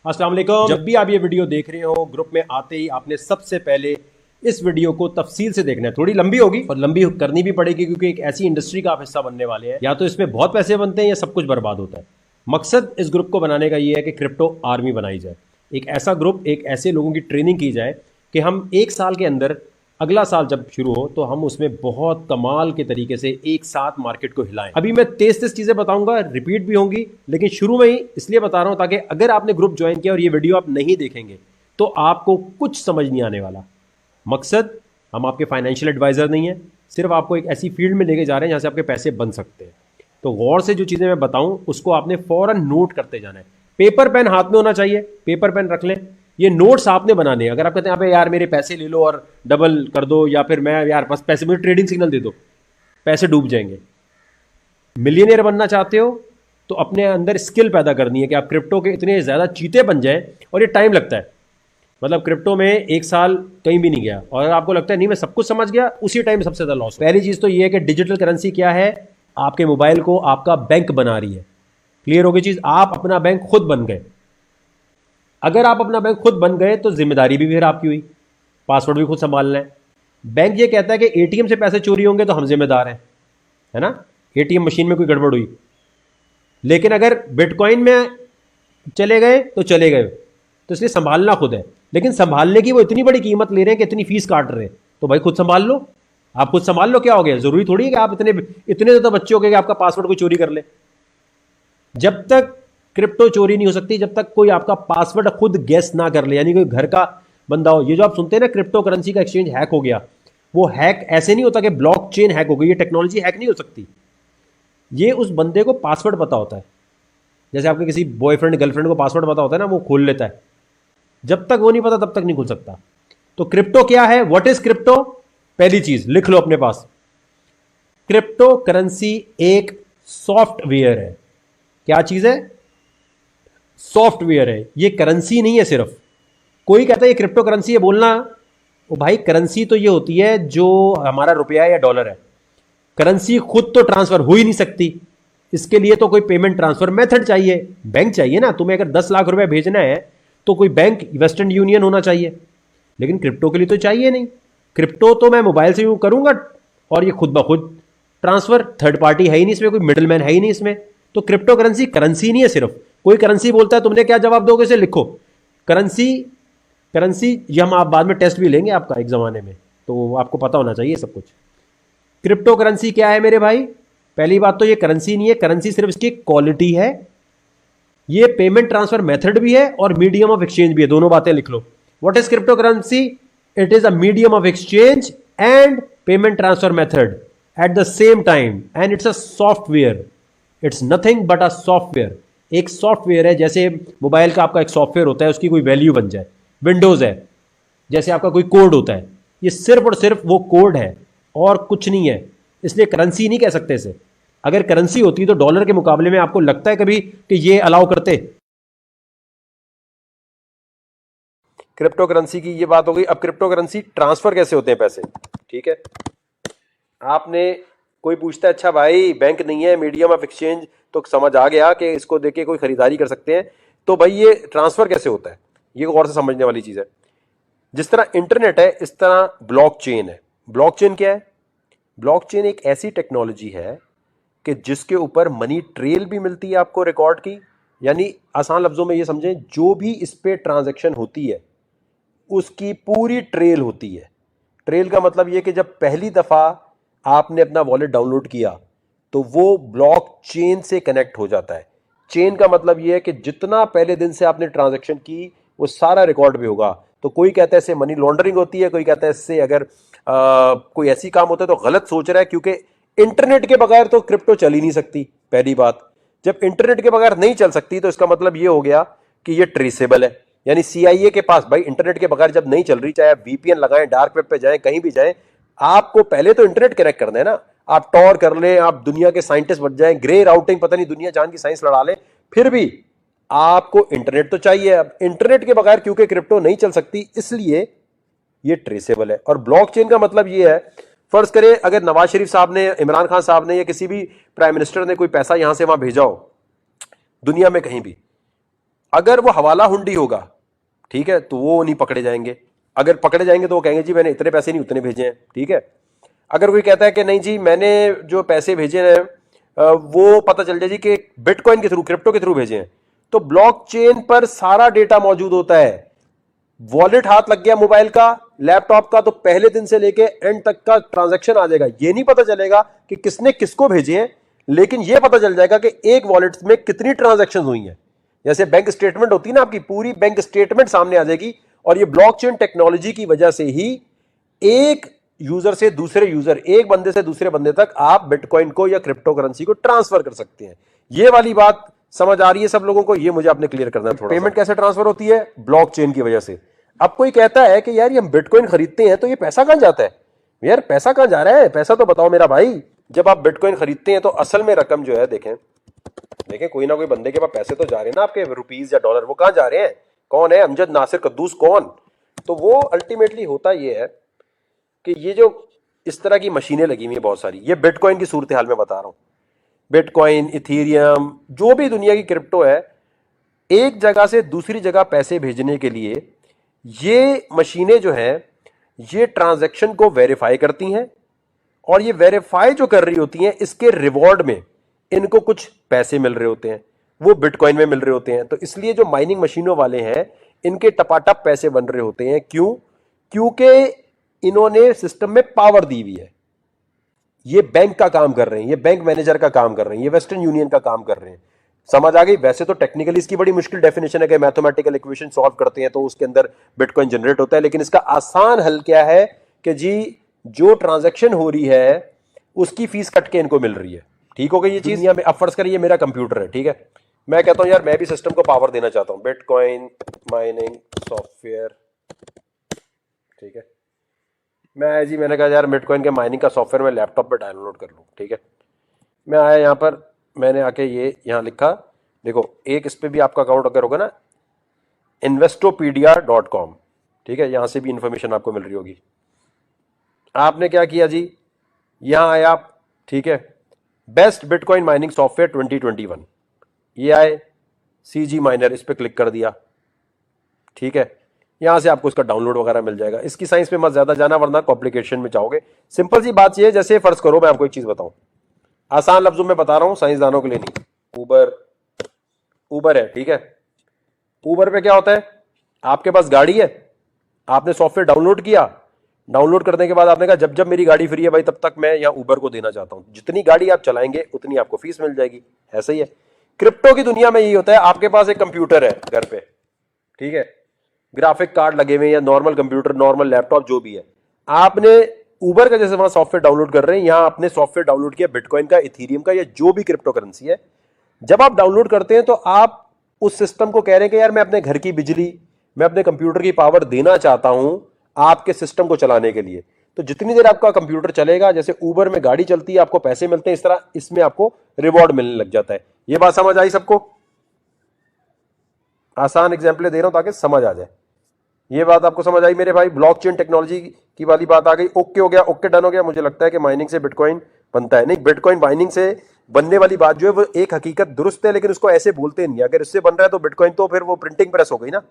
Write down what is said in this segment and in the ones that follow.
अस्सलाम वालेकुम। जब भी आप ये वीडियो देख रहे हो, ग्रुप में आते ही आपने सबसे पहले इस वीडियो को तफसील से देखना है। थोड़ी लंबी होगी और लंबी करनी भी पड़ेगी क्योंकि एक ऐसी इंडस्ट्री का आप हिस्सा बनने वाले हैं, या तो इसमें बहुत पैसे बनते हैं या सब कुछ बर्बाद होता है। मकसद इस ग्रुप को बनाने का ये है कि क्रिप्टो आर्मी बनाई जाए। एक ऐसा ग्रुप, एक ऐसे लोगों की ट्रेनिंग की जाए कि हम एक साल के अंदर, अगला साल जब शुरू हो तो हम उसमें बहुत कमाल के तरीके से एक साथ मार्केट को हिलाएं। अभी मैं तेज तेज चीजें बताऊंगा, रिपीट भी होंगी, लेकिन शुरू में ही इसलिए बता रहा हूं ताकि अगर आपने ग्रुप ज्वाइन किया और ये वीडियो आप नहीं देखेंगे तो आपको कुछ समझ नहीं आने वाला। मकसद, हम आपके फाइनेंशियल एडवाइजर नहीं है, सिर्फ आपको एक ऐसी फील्ड में लेके जा रहे हैं जहां से आपके पैसे बन सकते हैं। तो गौर से जो चीजें मैं बताऊं उसको आपने फौरन नोट करते जाना है। पेपर पेन हाथ में होना चाहिए, पेपर पेन रख लें। ये नोट्स आपने बनाने हैं। अगर आप कहते हैं यार मेरे पैसे ले लो और डबल कर दो, या फिर मैं यार बस पैसे, मुझे ट्रेडिंग सिग्नल दे दो, पैसे डूब जाएंगे। मिलियनियर बनना चाहते हो तो अपने अंदर स्किल पैदा करनी है कि आप क्रिप्टो के इतने ज़्यादा चीते बन जाएं। और ये टाइम लगता है, मतलब क्रिप्टो में एक साल कहीं भी नहीं गया और आपको लगता है नहीं मैं सब कुछ समझ गया, उसी टाइम सबसे ज़्यादा लॉस। पहली चीज़ तो ये है कि डिजिटल करेंसी क्या है, आपके मोबाइल को आपका बैंक बना रही है। क्लियर होगी चीज़, आप अपना बैंक खुद बन गए। अगर आप अपना बैंक खुद बन गए तो जिम्मेदारी भी फिर आपकी हुई, पासवर्ड भी खुद संभालना है। बैंक ये कहता है कि एटीएम से पैसे चोरी होंगे तो हम जिम्मेदार हैं, है ना, एटीएम मशीन में कोई गड़बड़ हुई। लेकिन अगर बिटकॉइन में चले गए तो चले गए, तो इसलिए संभालना खुद है। लेकिन संभालने की वो इतनी बड़ी कीमत ले रहे हैं कि इतनी फीस काट रहे हैं, तो भाई खुद संभाल लो। आप खुद संभाल लो, क्या हो गया? जरूरी थोड़ी है कि आप इतने इतने ज़्यादा बच्चे हो गए कि आपका पासवर्ड कोई चोरी कर ले। जब तक क्रिप्टो चोरी नहीं हो सकती जब तक कोई आपका पासवर्ड खुद गेस ना कर ले, यानी कोई घर का बंदा हो। ये जो आप सुनते हैं ना क्रिप्टो करेंसी का एक्सचेंज हैक हो गया, वो हैक ऐसे नहीं होता कि ब्लॉकचेन हैक हो गई। ये टेक्नोलॉजी हैक नहीं हो सकती, ये उस बंदे को पासवर्ड पता होता है। जैसे आपके किसी बॉयफ्रेंड गर्लफ्रेंड को पासवर्ड पता होता है ना, वो खोल लेता है। जब तक वो नहीं पता तब तक नहीं खुल सकता। तो क्रिप्टो क्या है, व्हाट इज क्रिप्टो? पहली चीज लिख लो अपने पास, क्रिप्टो करेंसी एक सॉफ्टवेयर है। क्या चीज है? सॉफ्टवेयर है, ये करेंसी नहीं है। सिर्फ कोई कहता है ये क्रिप्टो करेंसी है, बोलना ओ भाई, करेंसी तो ये होती है जो हमारा रुपया या डॉलर है। करेंसी खुद तो ट्रांसफर हो ही नहीं सकती, इसके लिए तो कोई पेमेंट ट्रांसफर मेथड चाहिए, बैंक चाहिए ना। तुम्हें अगर 10 लाख रुपए भेजना है तो कोई बैंक, वेस्टर्न यूनियन होना चाहिए, लेकिन क्रिप्टो के लिए तो चाहिए नहीं। क्रिप्टो तो मैं मोबाइल से यूं करूंगा और ये खुद ब खुद ट्रांसफर, थर्ड पार्टी है ही नहीं इसमें, कोई मिडिल मैन है ही नहीं इसमें। तो क्रिप्टो करेंसी करेंसी नहीं है सिर्फ। कोई करेंसी बोलता है, तुमने क्या जवाब दोगे? इसे लिखो, करेंसी। करेंसी ये हम आप बाद में टेस्ट भी लेंगे आपका एक जमाने में, तो आपको पता होना चाहिए सब कुछ। क्रिप्टो करेंसी क्या है मेरे भाई? पहली बात तो ये करेंसी नहीं है, करेंसी सिर्फ इसकी क्वालिटी है। ये पेमेंट ट्रांसफर मेथड भी है और मीडियम ऑफ एक्सचेंज भी है। दोनों बातें लिख लो। What is cryptocurrency? It is a medium of exchange and payment transfer method at the same time, and it's a software. It's nothing but a software. एक सॉफ्टवेयर है, जैसे mobile का आपका एक सॉफ्टवेयर होता है, उसकी कोई वैल्यू बन जाए। विंडोज है, जैसे आपका कोई कोड होता है, ये सिर्फ और सिर्फ वो कोड है और कुछ नहीं है। इसलिए करेंसी नहीं कह सकते इसे। अगर करेंसी होती तो डॉलर के मुकाबले में आपको लगता है कभी कि ये अलाउ करते? क्रिप्टो करेंसी की ये बात हो गई। अब क्रिप्टो करेंसी ट्रांसफर कैसे होते हैं पैसे, ठीक है। आपने, कोई पूछता है अच्छा भाई बैंक नहीं है, मीडियम ऑफ एक्सचेंज, तो समझ आ गया कि इसको देके कोई खरीदारी कर सकते हैं। तो भाई ये ट्रांसफर कैसे होता है, ये और से समझने वाली चीज है। जिस तरह इंटरनेट है इस तरह ब्लॉकचेन है। ब्लॉकचेन क्या है? ब्लॉकचेन एक ऐसी टेक्नोलॉजी है कि जिसके ऊपर मनी ट्रेल भी मिलती है आपको, रिकॉर्ड की। यानी आसान लफ्जों में ये समझें, जो भी इस पे ट्रांजैक्शन होती है उसकी पूरी ट्रेल होती है। ट्रेल का मतलब ये कि जब पहली दफा आपने अपना वॉलेट डाउनलोड किया तो वो ब्लॉकचेन से कनेक्ट हो जाता है। चेन का मतलब ये है कि जितना पहले दिन से आपने ट्रांजैक्शन की वो सारा रिकॉर्ड भी होगा। तो कोई कहता है इससे मनी लॉन्ड्रिंग होती है, कोई कहता है इससे अगर कोई ऐसी काम होता है तो गलत सोच रहा है, क्योंकि इंटरनेट के बगैर तो क्रिप्टो चल ही नहीं सकती। पहली बात, जब इंटरनेट के बगैर नहीं चल सकती तो इसका मतलब ये हो गया कि ये ट्रेसेबल है। यानी सीआईए के पास भाई इंटरनेट के बगैर जब नहीं चल रही, चाहे आप वीपीएन लगाएं, डार्क वेब पे जाएं, कहीं भी जाएं, आपको पहले तो इंटरनेट कनेक्ट करना है ना। आप टॉर कर लें, आप दुनिया के साइंटिस्ट बन जाएं, ग्रे राउटिंग पता नहीं दुनिया जान की साइंस लड़ा लें, फिर भी आपको इंटरनेट तो चाहिए। अब इंटरनेट के बगैर क्योंकि क्रिप्टो नहीं चल सकती, इसलिए ये ट्रेसेबल है। और ब्लॉकचेन का मतलब ये है, फर्ज करें अगर नवाज शरीफ साहब ने, इमरान खान साहब ने, या किसी भी प्राइम मिनिस्टर ने कोई पैसा यहां से वहां भेजा हो दुनिया में कहीं भी, अगर वो हवाला हुंडी होगा, ठीक है, तो वो नहीं पकड़े जाएंगे। अगर पकड़े जाएंगे तो वो कहेंगे जी मैंने इतने पैसे नहीं उतने भेजे हैं, ठीक है। अगर कोई कहता है कि नहीं जी मैंने जो पैसे भेजे हैं वो पता चल जाए जी कि बिटकॉइन के थ्रू, क्रिप्टो के थ्रू भेजे हैं, तो ब्लॉकचेन पर सारा डेटा मौजूद होता है। वॉलेट हाथ लग गया मोबाइल का, लैपटॉप का, तो पहले दिन से लेके एंड तक का ट्रांजैक्शन आ जाएगा। ये नहीं पता चलेगा कि किसने किसको भेजे हैं, लेकिन ये पता चल जाएगा कि एक वॉलेट में कितनी ट्रांजैक्शन हुई हैं। जैसे बैंक स्टेटमेंट होती है ना, आपकी पूरी बैंक स्टेटमेंट सामने आ जाएगी। और ये ब्लॉकचेन टेक्नोलॉजी की वजह से ही एक यूजर से दूसरे यूजर, एक बंदे से दूसरे बंदे तक आप बिटकॉइन को या क्रिप्टो करेंसी को ट्रांसफर कर सकते हैं। ये वाली बात समझ आ रही है सब लोगों को? ये मुझे आपने क्लियर करना है थोड़ा। पेमेंट कैसे ट्रांसफर होती है? ब्लॉकचेन की वजह से। अब कोई कहता है कि यार ये हम बिटकॉइन खरीदते हैं तो ये पैसा कहां जाता है? यार पैसा कहां जा रहा है? पैसा तो बताओ मेरा भाई। जब आप बिटकॉइन खरीदते हैं तो असल में रकम जो है, देखें कोई ना कोई बंदे के पास पैसे तो जा रहे हैं ना आपके, रुपीज या डॉलर। वो कहां जा रहे हैं? कौन है? अमजद नासिर कद्दूस कौन? तो वो अल्टीमेटली होता ये है कि ये जो इस तरह की मशीनें लगी हुई है बहुत सारी, ये बिटकॉइन की सूरत हाल में बता रहा हूं। बिटकॉइन, इथेरियम, जो भी दुनिया की क्रिप्टो है, एक जगह से दूसरी जगह पैसे भेजने के लिए ये मशीनें जो है ये ट्रांजैक्शन को वेरीफाई करती हैं, और ये वेरीफाई जो कर रही होती हैं इसके रिवॉर्ड में इनको कुछ पैसे मिल रहे होते हैं, वो बिटकॉइन में मिल रहे होते हैं। तो इसलिए जो माइनिंग मशीनों वाले हैं इनके टपाटप पैसे बन रहे होते हैं। क्यों? क्योंकि इन्होंने सिस्टम में पावर दी हुई है। ये बैंक का काम कर रहे हैं, ये बैंक मैनेजर का काम कर रहे हैं, ये वेस्टर्न यूनियन का काम कर रहे हैं। समझ आ गई? वैसे तो टेक्निकली इसकी बड़ी मुश्किल डेफिनेशन है कि मैथमेटिकल इक्वेशन सॉल्व करते हैं तो उसके अंदर बिटकॉइन जनरेट होता है, लेकिन इसका आसान हल क्या है कि जी जो ट्रांजैक्शन हो रही है उसकी फीस कट के इनको मिल रही है। ठीक हो गई ये चीज? अब फर्ज करिए मेरा कंप्यूटर है, ठीक है, मैं कहता हूं यार मैं भी सिस्टम को पावर देना चाहता हूं, बिटकॉइन माइनिंग सॉफ्टवेयर, ठीक है। मैंने कहा यार बिटकॉइन के माइनिंग का सॉफ्टवेयर मैं लैपटॉप पे डाउनलोड कर लूं, ठीक है। मैं आया यहां पर, मैंने आके ये यहां लिखा, देखो एक इस पे भी आपका अकाउंट अगर होगा ना, investopedia.com, ठीक है, यहां से भी इंफॉर्मेशन आपको मिल रही होगी। आपने क्या किया जी, यहां आए आप, ठीक है, बेस्ट बिटकॉइन माइनिंग सॉफ्टवेयर 2021, ये आए, सीजी माइनर, इस पे क्लिक कर दिया, ठीक है। यहां से आपको इसका डाउनलोड वगैरह मिल जाएगा। इसकी साइंस पे मत ज्यादा जाना वरना कॉम्प्लिकेशन में जाओगे। सिंपल सी बात ये है, जैसे फर्ज करो मैं आपको एक चीज बताऊं, आसान लफ्जों में बता रहा हूं, साइंसदानों के लिए नहीं। उबर है, ठीक है। उबर पे क्या होता है, आपके पास गाड़ी है, आपने सॉफ्टवेयर डाउनलोड किया, डाउनलोड करने के बाद आपने कहा जब जब मेरी गाड़ी फ्री है भाई तब तक मैं यहाँ उबर को देना चाहता हूं, जितनी गाड़ी आप चलाएंगे उतनी आपको फीस मिल जाएगी। ऐसा ही है क्रिप्टो की दुनिया में, यही होता है। आपके पास एक कंप्यूटर है घर पे, ठीक है, ग्राफिक कार्ड लगे हुए या नॉर्मल कंप्यूटर, नॉर्मल लैपटॉप जो भी है, आपने उबर का जैसे वहां सॉफ्टवेयर डाउनलोड कर रहे हैं, यहां आपने सॉफ्टवेयर डाउनलोड किया बिटकॉइन का, इथेरियम का, या जो भी क्रिप्टो करेंसी है। जब आप डाउनलोड करते हैं तो आप उस सिस्टम को कह रहे हैं कि यार मैं अपने घर की बिजली, मैं अपने कंप्यूटर की पावर देना चाहता हूं आपके सिस्टम को चलाने के लिए। तो जितनी देर आपका कंप्यूटर चलेगा, जैसे उबर में गाड़ी चलती है आपको पैसे मिलते हैं, इस तरह इसमें आपको रिवॉर्ड मिलने लग जाता है। ये बात समझ आई सबको? आसान एग्जाम्पल दे रहा हूं ताकि समझ आ जाए। ये बात आपको समझ आई मेरे भाई? ब्लॉकचेन टेक्नोलॉजी की वाली बात आ गई। ओके हो गया, ओके डन हो गया। मुझे लगता है कि माइनिंग से बिटकॉइन बनता है, नहीं, बिटकॉइन माइनिंग से बनने वाली बात जो है वो एक हकीकत दुरुस्त है, लेकिन उसको ऐसे बोलते नहीं। अगर इससे बन रहा है तो बिटकॉइन तो फिर वो प्रिंटिंग प्रेस हो गई ना।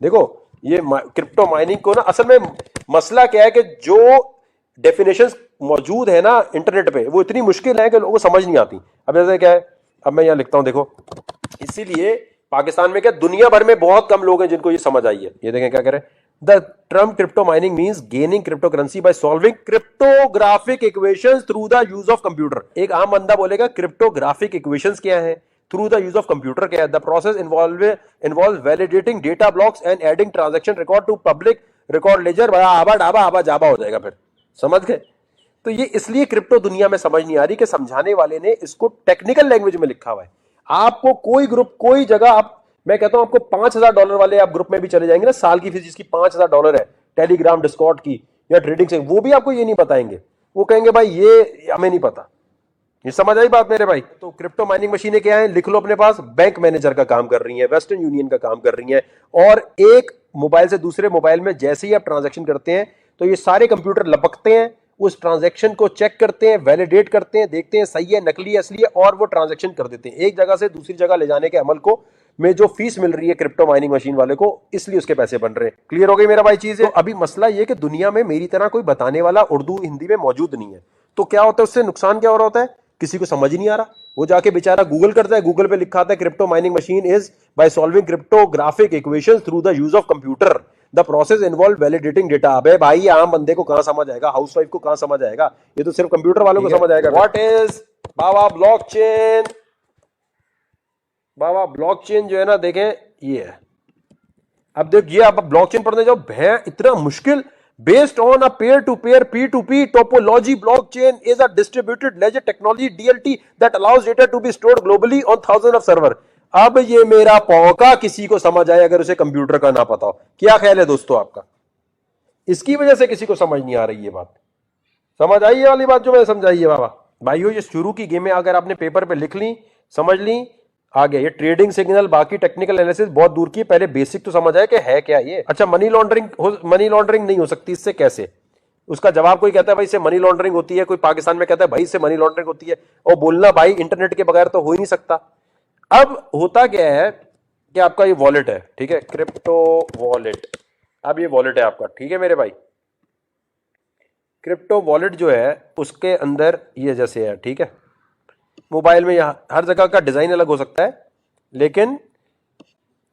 देखो ये क्रिप्टो माइनिंग को ना, असल में मसला क्या है कि जो डेफिनेशंस मौजूद है ना इंटरनेट पे, वो इतनी मुश्किल है कि लोगों को समझ नहीं आती। अब जैसे क्या है, अब मैं यहां लिखता हूं, देखो, इसीलिए पाकिस्तान में क्या दुनिया भर में बहुत कम लोग हैं जिनको ये समझ आई है। ये देखें क्या करें, the term crypto mining means gaining crypto currency by solving cryptographic equations through the use of computer. एक आम बंदा बोलेगा क्रिप्टोग्राफिक इक्वेशंस क्या है, through the use of computer क्या है। The process involve validating data blocks and adding transaction record to public record ledger. आबा डाबा आबा जाबा हो जाएगा फिर, समझ गए? तो ये इसलिए क्रिप्टो दुनिया में समझ नहीं आ रही कि समझाने वाले ने इसको टेक्निकल लैंग्वेज में लिखा हुआ है। आपको कोई ग्रुप, कोई जगह, आप, मैं कहता हूं आपको $5,000 वाले आप ग्रुप में भी चले जाएंगे ना, साल की फीस जिसकी $5,000 है, टेलीग्राम, डिस्कॉर्ड की या ट्रेडिंग से, वो भी आपको ये नहीं बताएंगे। वो कहेंगे भाई ये हमें नहीं पता। ये समझ आई बात मेरे भाई? तो क्रिप्टो माइनिंग मशीनें क्या है, लिख लो अपने पास, बैंक मैनेजर का काम कर रही है, वेस्टर्न यूनियन का काम कर रही है। और एक मोबाइल से दूसरे मोबाइल में जैसे ही आप ट्रांजैक्शन करते हैं तो ये सारे कंप्यूटर लपकते हैं, उस ट्रांजैक्शन को चेक करते हैं, वैलिडेट करते हैं, देखते हैं सही है, नकली है, असली है, और वो ट्रांजैक्शन कर देते हैं। एक जगह से दूसरी जगह ले जाने के अमल को में जो फीस मिल रही है क्रिप्टो माइनिंग मशीन वाले को, इसलिए उसके पैसे बन रहे हैं। क्लियर हो गई मेरा भाई चीज है? तो अभी मसला ये कि दुनिया में मेरी तरह कोई बताने वाला उर्दू हिंदी में मौजूद नहीं है। तो क्या होता है, उससे नुकसान क्या हो रहा होता है, किसी को समझ ही नहीं आ रहा। वो जाके बेचारा गूगल करता है, गूगल पे लिखा आता है crypto mining machine is by solving cryptographic equations through the use of computer, the process involve validating data. अबे भाई आम बंदे को कहां समझ आएगा, हाउसवाइफ को कहां समझ आएगा, ये तो सिर्फ कंप्यूटर वालों को समझ आएगा। What is Baba blockchain? Baba blockchain जो है ना, देखें ये है। अब देखिए आप ब्लॉकचेन पढ़ने जाओ, भैया इतना मुश्किल। Based on a peer-to-peer P2P topology, blockchain is a distributed ledger technology DLT that allows data to be stored globally on thousands of server। अब ये मेरा पौका किसी को समझ आए अगर उसे कंप्यूटर का ना पता हो। क्या ख्याल है दोस्तों आपका? इसकी वजह से किसी को समझ नहीं आ रही ये बात। समझ आई ये वाली बात जो मैंने समझाई है बाबा? भाइयों ये शुरू की गेम है, अगर आपने पेपर पे लिख ली, समझ ली, आ गया। ये ट्रेडिंग सिग्नल, बाकी टेक्निकल एनालिसिस बहुत दूर की, पहले बेसिक तो समझ आए कि है क्या ये। अच्छा, मनी लॉन्ड्रिंग नहीं हो सकती इससे, कैसे? उसका जवाब कोई कहता है भाई इससे मनी लॉन्ड्रिंग होती है, कोई पाकिस्तान में कहता है भाई इससे मनी लॉन्ड्रिंग होती है, और बोलना भाई इंटरनेट के बगैर तो हो ही नहीं सकता। अब होता क्या है कि आपका ये वॉलेट है, ठीक है, क्रिप्टो वॉलेट। अब ये वॉलेट है आपका, ठीक है मेरे भाई। क्रिप्टो वॉलेट जो है उसके अंदर ये जैसे है, ठीक है। मोबाइल में यहां हर जगह का डिजाइन अलग हो सकता है, लेकिन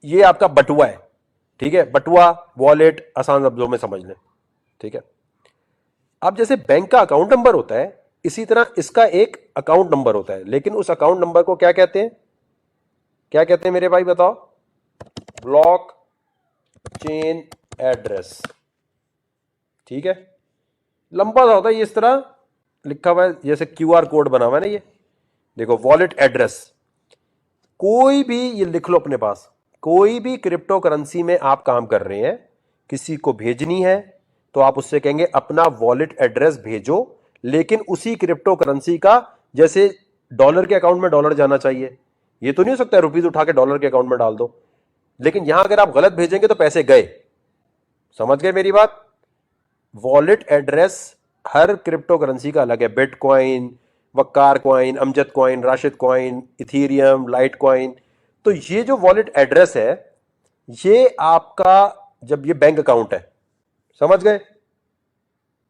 ये आपका बटुआ है, ठीक है। बटुआ, वॉलेट, आसान शब्दों में समझ लें, ठीक है। अब जैसे बैंक का अकाउंट नंबर होता है, इसी तरह इसका एक अकाउंट नंबर होता है, लेकिन उस अकाउंट नंबर को क्या कहते हैं? क्या कहते हैं मेरे भाई बताओ? ब्लॉक चेन एड्रेस, ठीक है। लंबा सा होता है, ये इस तरह लिखा हुआ है, जैसे क्यूआर कोड बना हुआ है ना, ये देखो वॉलेट एड्रेस। कोई भी ये लिख लो अपने पास, कोई भी क्रिप्टो करेंसी में आप काम कर रहे हैं, किसी को भेजनी है तो आप उससे कहेंगे अपना वॉलेट एड्रेस भेजो, लेकिन उसी क्रिप्टो करेंसी का, जैसे डॉलर के अकाउंट में डॉलर जाना चाहिए, ये तो नहीं हो सकता रुपीज उठा के डॉलर के अकाउंट में डाल दो। लेकिन यहां अगर आप गलत भेजेंगे तो पैसे गए। समझ गए मेरी बात? वॉलेट एड्रेस हर क्रिप्टो करेंसी का अलग है। Bitcoin, Waqar coin, Amjad coin, Rashid coin, Ethereum, Litecoin. तो ये जो वॉलेट एड्रेस है, ये आपका, जब ये बैंक अकाउंट है, समझ गए?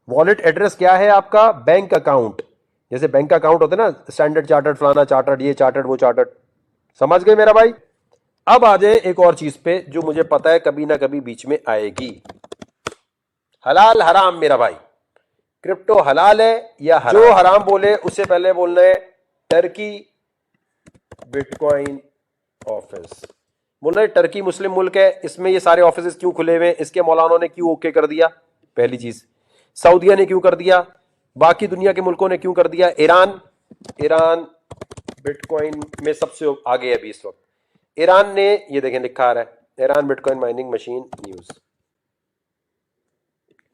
वॉलेट एड्रेस क्या है आपका? Bank account. जैसे बैंक अकाउंट होते हैं ना, स्टैंडर्ड चार्टर्ड, फलाना चार्टर्ड, ये चार्टर्ड, वो चार्टर्ड। समझ गए मेरा भाई? अब आ जाए एक और चीज पे जो मुझे पता है कभी ना कभी बीच में आएगी। हलाल हराम मेरा भाई, क्रिप्टो हलाल है या हराम? जो हराम बोले उससे पहले बोलना है टर्की बिटकॉइन ऑफिस। बोलना है टर्की मुस्लिम मुल्क है, इसमें ये सारे ऑफिस क्यों खुले हुए हैं, इसके मौलानों ने क्यों ओके कर दिया, पहली चीज। सऊदीया ने क्यों कर दिया, बाकी दुनिया के मुल्कों ने क्यों कर दिया। ईरान बिटकॉइन में सबसे आगे है अभी इस वक्त। ईरान ने, ये देखें लिखा आ रहा है, Iran bitcoin mining machine news.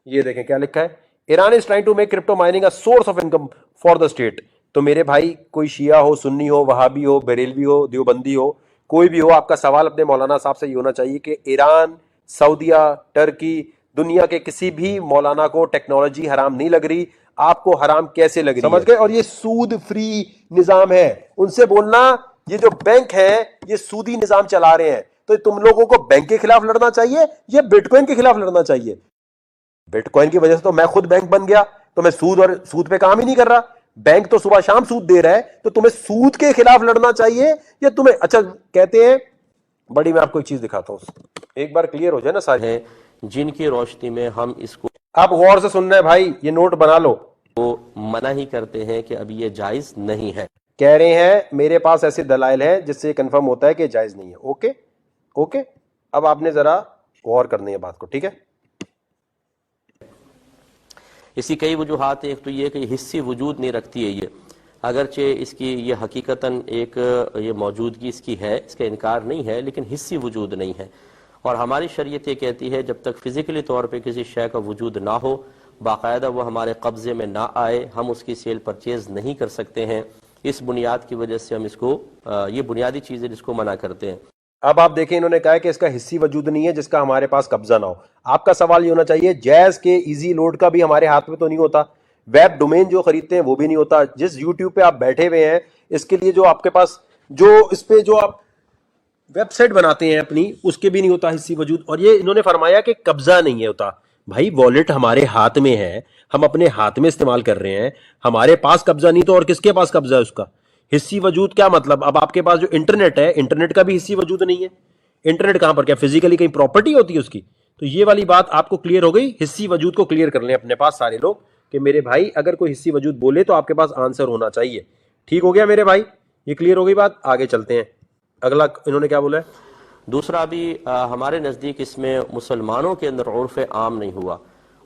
ये देखें क्या लिखा है, Iran is trying to make crypto mining a source of income for the state. तो मेरे भाई, कोई शिया हो, सुन्नी हो, वहाबी हो, बरेलवी हो, देवबंदी हो, कोई भी हो, आपका सवाल अपने मौलाना साहब से ये होना चाहिए कि ईरान, सऊदीया, टर्की, दुनिया के किसी भी मौलाना को टेक्नोलॉजी हराम नहीं लग रही, आपको हराम कैसे लग रही? समझ गए? और ये सूद फ्री निजाम है। उनसे बोलना ये जो बैंक है ये सूदी निजाम चला रहे हैं, तो तुम लोगों को बैंक के खिलाफ लड़ना चाहिए या बिटकॉइन के खिलाफ लड़ना चाहिए? बिटकॉइन की वजह से तो मैं खुद बैंक बन गया, तो मैं सूद पे काम ही नहीं कर रहा। बैंक तो सुबह शाम सूद दे रहा है, तो तुम्हें सूद के खिलाफ लड़ना चाहिए या तुम्हें, अच्छा कहते हैं, बड़ी मैं आपको एक चीज दिखाता हूं, एक बार क्लियर हो जाए ना सारे, जिनकी रोशनी में हम इसको, आप गौर से सुन रहे हैं भाई, ये नोट बना लो, तो मना ही करते हैं कि अभी ये जायज नहीं है। कह रहे हैं मेरे पास ऐसे दलाइल हैं जिससे कंफर्म होता है कि जायज नहीं है। ओके ओके, अब आपने जरा गौर करनी है बात को, ठीक है। इसकी कई वजूहात हैं। एक तो ये कि हिस्सी वजूद नहीं रखती है ये, अगरचे इसकी ये हकीकतन एक ये मौजूदगी इसकी है, इसका इनकार नहीं है, लेकिन हिस्सी वजूद नहीं है। और हमारी शरीयत ये कहती है जब तक फिजिकली तौर पे किसी शय का वजूद ना हो, बाकायदा वो हमारे कब्जे में ना आए, हम उसकी सेल परचेज नहीं कर सकते हैं। इस बुनियाद की वजह से हम इसको, ये बुनियादी चीज़ है जिसको मना करते हैं। अब आप देखें, इन्होंने कहा है कि इसका हिस्सी वजूद नहीं है जिसका हमारे पास कब्जा ना हो। आपका सवाल ये होना चाहिए, जैज के इजी लोड का भी हमारे हाथ में तो नहीं होता, वेब डोमेन जो खरीदते हैं वो भी नहीं होता, जिस यूट्यूब पे आप बैठे हुए हैं इसके लिए जो आपके पास, जो इस पे जो आप वेबसाइट बनाते हैं अपनी, उसके भी नहीं होता हिस्सी वजूद। और ये इन्होंने फरमाया कि कब्जा नहीं है होता। भाई वॉलेट हमारे हाथ में है, हम अपने हाथ में इस्तेमाल कर रहे हैं, हमारे पास कब्जा नहीं तो और किसके पास कब्जा है उसका? हिस्सी वजूद क्या मतलब? अब आपके पास जो इंटरनेट है, इंटरनेट का भी हिस्सी वजूद नहीं है। इंटरनेट कहां पर, क्या फिजिकली कहीं प्रॉपर्टी होती है उसकी? तो ये वाली बात आपको क्लियर हो गई। हिस्सी वजूद को क्लियर कर लें अपने पास सारे लोग कि मेरे भाई अगर कोई हिस्सी वजूद बोले तो आपके पास आंसर होना चाहिए। ठीक हो गया मेरे भाई, ये क्लियर हो गई बात। आगे चलते हैं, अगला इन्होंने क्या बोला है। दूसरा भी हमारे नज़दीक इसमें मुसलमानों के अंदर उर्फ़ आम नहीं हुआ।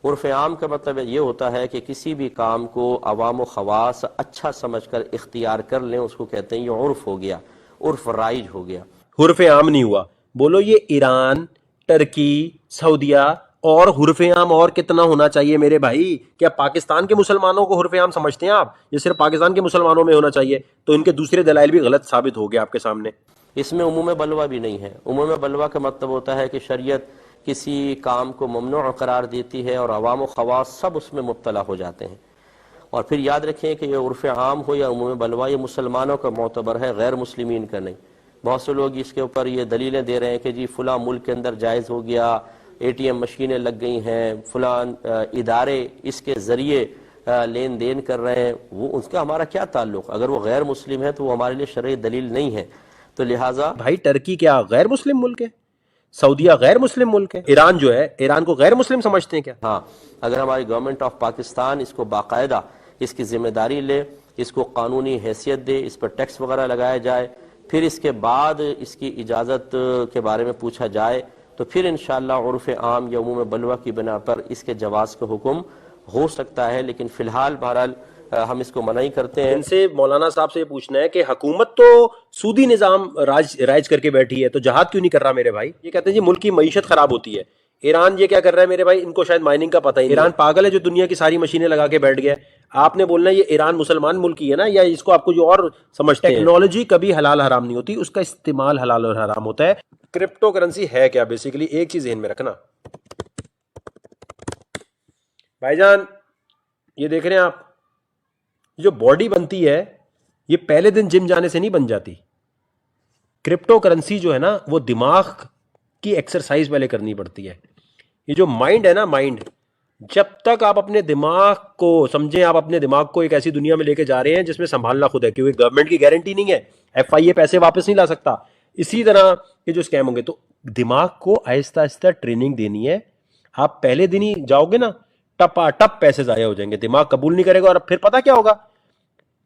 उर्फ़ आम का मतलब ये होता है कि किसी भी काम को अवाम व ख़वास अच्छा समझकर इख्तियार कर लें, उसको कहते हैं ये उर्फ़ हो गया, उर्फ़ राइज हो गया। हुर्फ आम नहीं हुआ। बोलो ये ईरान, टर्की, सऊदिया और हुर्फ आम और कितना होना चाहिए मेरे भाई? क्या पाकिस्तान के मुसलमानों को हुर्फ आम समझते हैं आप? ये सिर्फ पाकिस्तान के मुसलमानों में होना चाहिए, तो इनके दूसरे दलाइल भी गलत साबित हो गए आपके सामने। इसमें उमूम बलवा भी नहीं है। उमूम बलवा का मतलब होता है कि शरीयत किसी काम को ममनू करार देती है और अवाम व ख़वास सब उसमें मुब्तला हो जाते हैं। और फिर याद रखें कि ये उर्फ़ आम हो या उमूम बलवा, ये मुसलमानों का मोतबर है, गैर मुस्लिमीन का नहीं। बहुत से लोग इसके ऊपर ये दलीलें दे रहे हैं कि जी फ़लाँ मुल्क के अंदर जायज़ हो गया, ATM मशीनें लग गई हैं, फ़लाँ इदारे इसके ज़रिए लेन देन कर रहे हैं, वो उसका हमारा क्या ताल्लुक़? अगर वो गैर मुस्लिम है तो वो हमारे लिए शरई दलील नहीं है। तो लिहाजा भाई टर्की क्या गैर मुस्लिम मुल्क है? सऊदिया गैर मुस्लिम मुल्क है? ईरान जो है, ईरान को गैर मुस्लिम समझते हैं क्या? हाँ, अगर हमारी गवर्नमेंट ऑफ पाकिस्तान इसको बाकायदा इसकी जिम्मेदारी ले, इसको कानूनी हैसियत दे, इस पर टैक्स वगैरह लगाया जाए, फिर इसके बाद इसकी इजाज़त के बारे में पूछा जाए, तो फिर इंशाअल्लाह उर्फ़ आम या उमूम बलवा की बिना पर इसके जवाज़ का हुक्म हो सकता है। लेकिन फ़िलहाल बहरहाल हम इसको मना ही करते हैं। इनसे मौलाना साहब से ये पूछना है कि हुकूमत तो सूदी निजाम राज करके बैठी है, तो जहाद क्यों नहीं कर रहा मेरे भाई? ये कहते हैं जी मुल्क की मईशत खराब होती है। ईरान ये क्या कर रहा है मेरे भाई? इनको शायद माइनिंग का पता ही नहीं। ईरान पागल है जो दुनिया की सारी मशीनें लगा के बैठ गया। आपने बोलना है ये ईरान मुसलमान मुल्क ही है ना, या इसको आपको जो और समझते हैं? टेक्नोलॉजी कभी हलाल हराम नहीं होती, उसका इस्तेमाल हलाल और हराम होता है। क्रिप्टो करेंसी है क्या? बेसिकली एक चीज ध्यान में रखना भाईजान, ये देख रहे हैं आप, जो बॉडी बनती है ये पहले दिन जिम जाने से नहीं बन जाती। क्रिप्टो करेंसी जो है ना, वो दिमाग की एक्सरसाइज पहले करनी पड़ती है। ये जो माइंड है ना, माइंड, जब तक आप अपने दिमाग को समझें, आप अपने दिमाग को एक ऐसी दुनिया में लेके जा रहे हैं जिसमें संभालना खुद है, क्योंकि गवर्नमेंट की गारंटी नहीं है, FIA पैसे वापस नहीं ला सकता। इसी तरह के जो स्कैम होंगे, तो दिमाग को आहिस्ता आहिस्ता ट्रेनिंग देनी है। आप पहले दिन ही जाओगे ना, टपाटप पैसे जाया हो जाएंगे, दिमाग कबूल नहीं करेगा। और फिर पता क्या होगा,